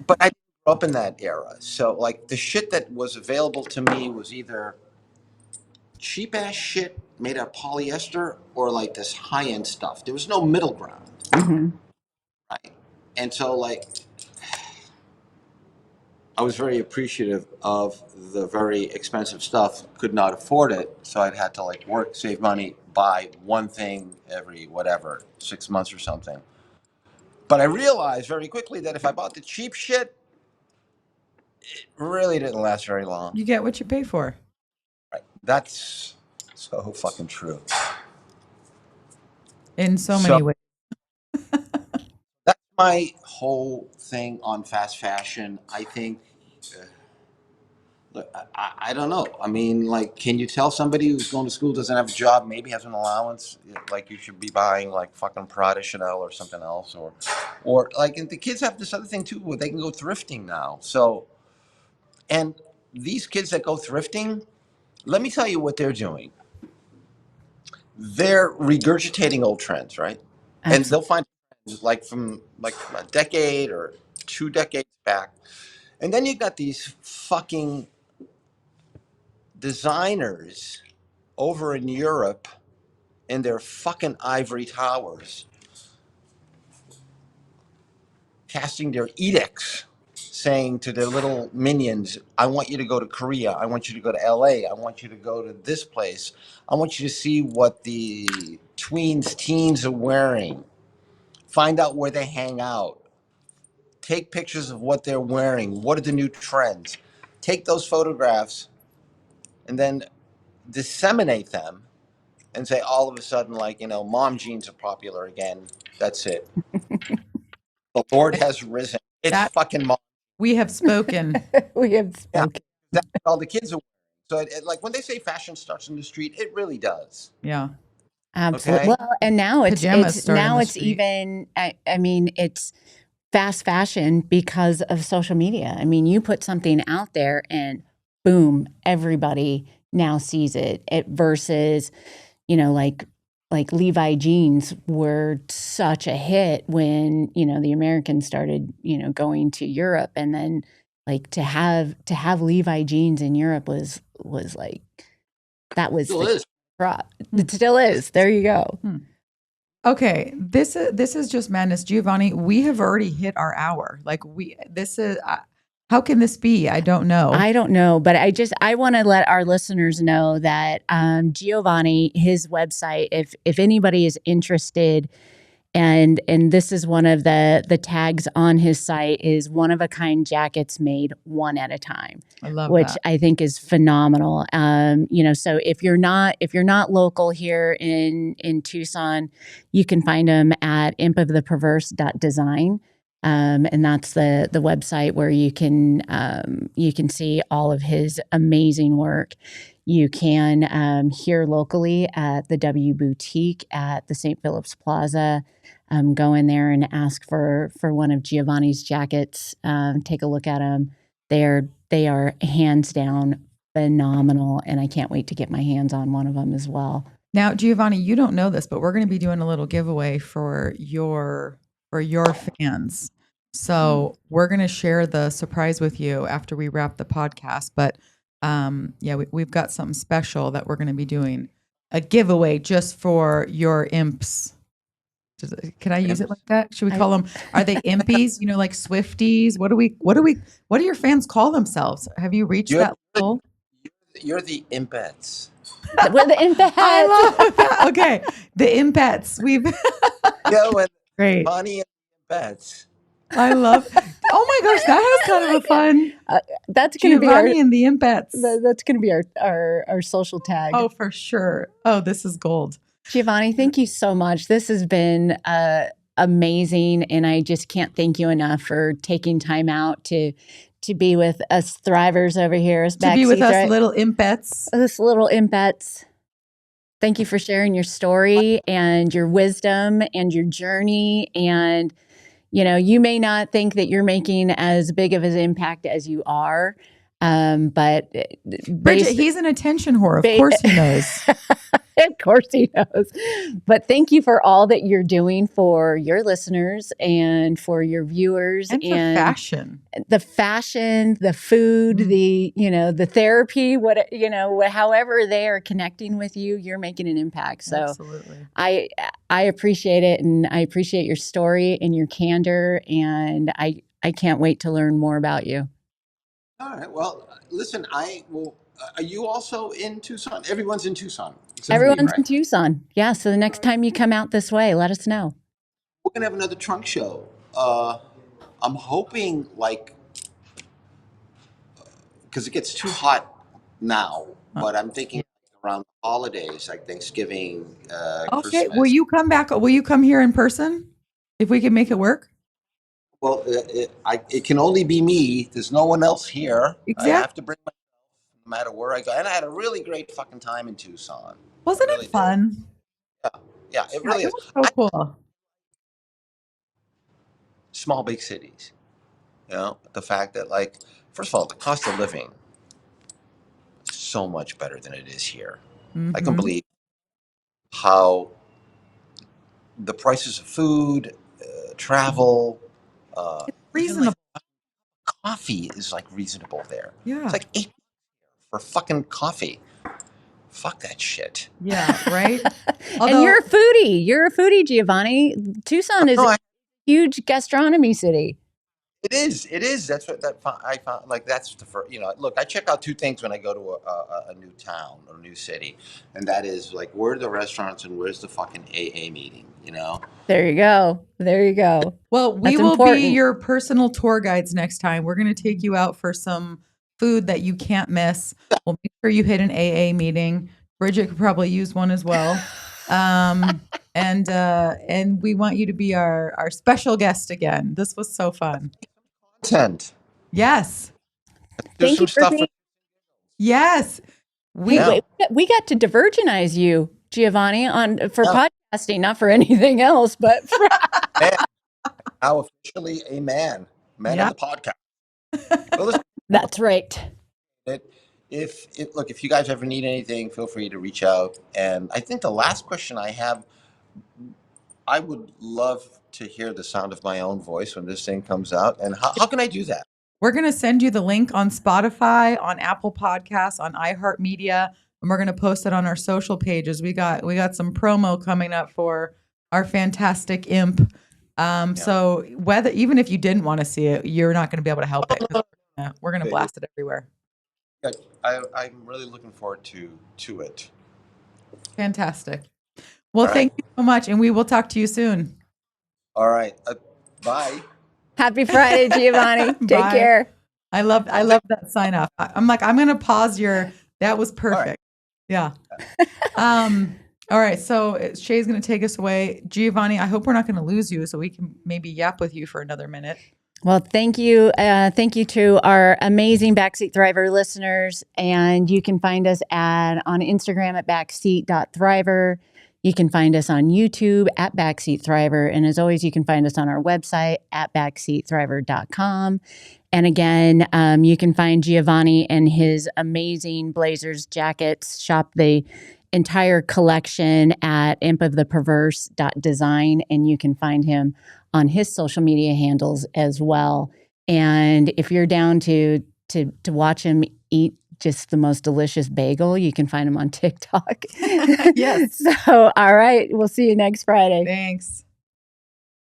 But I grew up in that era, so like the shit that was available to me was either cheap ass shit made out of polyester or like this high end stuff. There was no middle ground, Mm-hmm. right? And so like I was very appreciative of the very expensive stuff, could not afford it, so I'd had to like work, save money, buy one thing every whatever, 6 months or something. But I realized very quickly that if I bought the cheap shit, it really didn't last very long. you get what you pay for. Right? That's so fucking true. In so So many ways. that's my whole thing on fast fashion. I think, look, I don't know. I mean, like, can you tell somebody who's going to school, doesn't have a job, maybe has an allowance, like you should be buying like fucking Prada, Chanel, or something else, or like, and the kids have this other thing too, where they can go thrifting now. So, and these kids that go thrifting, let me tell you what they're doing. They're regurgitating old trends, right? Absolutely. And they'll find like from like a decade or 2 decades back. And then you got these fucking designers over in Europe in their fucking ivory towers casting their edicts saying to their little minions, I want you to go to Korea. I want you to go to LA. I want you to go to this place. I want you to see what the teens are wearing. Find out where they hang out. Take pictures of what they're wearing. What are the new trends? Take those photographs and then disseminate them and say all of a sudden, like, mom jeans are popular again. That's it. The Lord has risen. It's That fucking mom. we have spoken. We have Yeah, spoken. that's what all the kids are wearing. So, like, when they say fashion starts in the street, it really does. Yeah. Absolutely. Okay? Well, and now Pajamas start in the it's street. even, I mean, it's fast fashion because of social media. I mean, you put something out there and boom, everybody now sees it. Versus, like Levi jeans were such a hit when, the Americans started, going to Europe, and then like to have Levi jeans in Europe was like, that was Still is. prop. It still is. There you go. Okay, this is just madness, Giovanni. We have already hit our hour. Like this is how can this be? I don't know. I don't know, but I want to let our listeners know that Giovanni, his website, if anybody is interested, and this is one of the tags on his site, is one of a kind jackets made one at a time. I love which that. I think is phenomenal. So if you're not local here in Tucson, you can find them at impoftheperverse.design. And that's the website where you can see all of his amazing work. You can here locally at the W Boutique at the St. Philip's Plaza. Go in there and ask for one of Giovanni's jackets. Take a look at them. They are hands down phenomenal, and I can't wait to get my hands on one of them as well. Now, Giovanni, you don't know this, but we're going to be doing a little giveaway for your fans. So we're going to share the surprise with you after we wrap the podcast. But we've got something special that we're going to be doing, a giveaway just for your imps. Can I use it like that? Should we call them? Are they impies? Like Swifties? What do your fans call themselves? Have you reached that level? You're the impettes. We're the impets. I love that. Okay, the impets. Great. Bonnie and impets. I love. Oh my gosh, that has kind of a fun. That's going to be Giovanni and the impets. That's going to be our social tag. Oh, for sure. Oh, this is gold. Giovanni, thank you so much. This has been amazing, and I just can't thank you enough for taking time out to be with us thrivers over here. To be with us little impets. Us little impets. Thank you for sharing your story and your wisdom and your journey. And, you may not think that you're making as big of an impact as you are. But Bridget, he's an attention whore. Of course he knows. Of course he knows. But thank you for all that you're doing for your listeners and for your viewers and for fashion. The fashion, the food, the therapy, however they are connecting with you, you're making an impact. So absolutely. I appreciate it, and I appreciate your story and your candor, and I can't wait to learn more about you. All right. Well, listen, I will. Are you also in Tucson? Everyone's in Tucson. Everyone's in Tucson. Yeah. So the next time you come out this way, let us know. We're going to have another trunk show. I'm hoping, because it gets too hot now, but I'm thinking around the holidays, like Thanksgiving, Okay. Christmas. Will you come back? Will you come here in person if we can make it work? Well, it can only be me. There's no one else here. Exactly. I have to bring myself no matter where I go. And I had a really great fucking time in Tucson. Wasn't it fun? Yeah, it really is. It was so cool. Small, big cities. The fact that, first of all, the cost of living is so much better than it is here. I can believe how the prices of food, travel, reasonable. Coffee is reasonable there. Yeah. It's $8 for fucking coffee. Fuck that shit. Yeah, right? And you're a foodie. You're a foodie, Giovanni. Tucson is a huge gastronomy city. It is. That's what I found. That's the first. Look, I check out two things when I go to a new town or a new city, and that is where are the restaurants and where's the fucking AA meeting. There you go. Well, we will be your personal tour guides next time. We're going to take you out for some food that you can't miss. We'll make sure you hit an AA meeting. Bridget could probably use one as well. And we want you to be our special guest again. This was so fun. Content. Yes. Thank you for being. Yes. We got to divergenize you, Giovanni, for podcasting, not for anything else, but for now officially a man of the podcast. Well, that's right. If you guys ever need anything, feel free to reach out. And I think the last question I have, I would love to hear the sound of my own voice when this thing comes out. And how can I do that? We're going to send you the link on Spotify, on Apple Podcasts, on iHeartMedia, and we're going to post it on our social pages. We got some promo coming up for our fantastic imp. So even if you didn't want to see it, you're not going to be able to help it. We're going to blast it everywhere. I'm really looking forward to it. Fantastic. Well, thank you so much, and we will talk to you soon. All right. Bye. Happy Friday, Giovanni. Take care. I love that sign off. I'm going to pause that was perfect. Right. Yeah. All right. So Shay's going to take us away. Giovanni, I hope we're not going to lose you so we can maybe yap with you for another minute. Well, thank you. Thank you to our amazing Backseat Thriver listeners. And you can find us on Instagram at backseat.thriver. You can find us on YouTube at Backseat Thriver. And as always, you can find us on our website at backseatthriver.com. And again, you can find Giovanni and his amazing blazers, jackets, shop the entire collection at impoftheperverse.design. And you can find him on his social media handles as well. And if you're down to watch him eat just the most delicious bagel, you can find him on TikTok. Yes. So, all right. We'll see you next Friday. Thanks.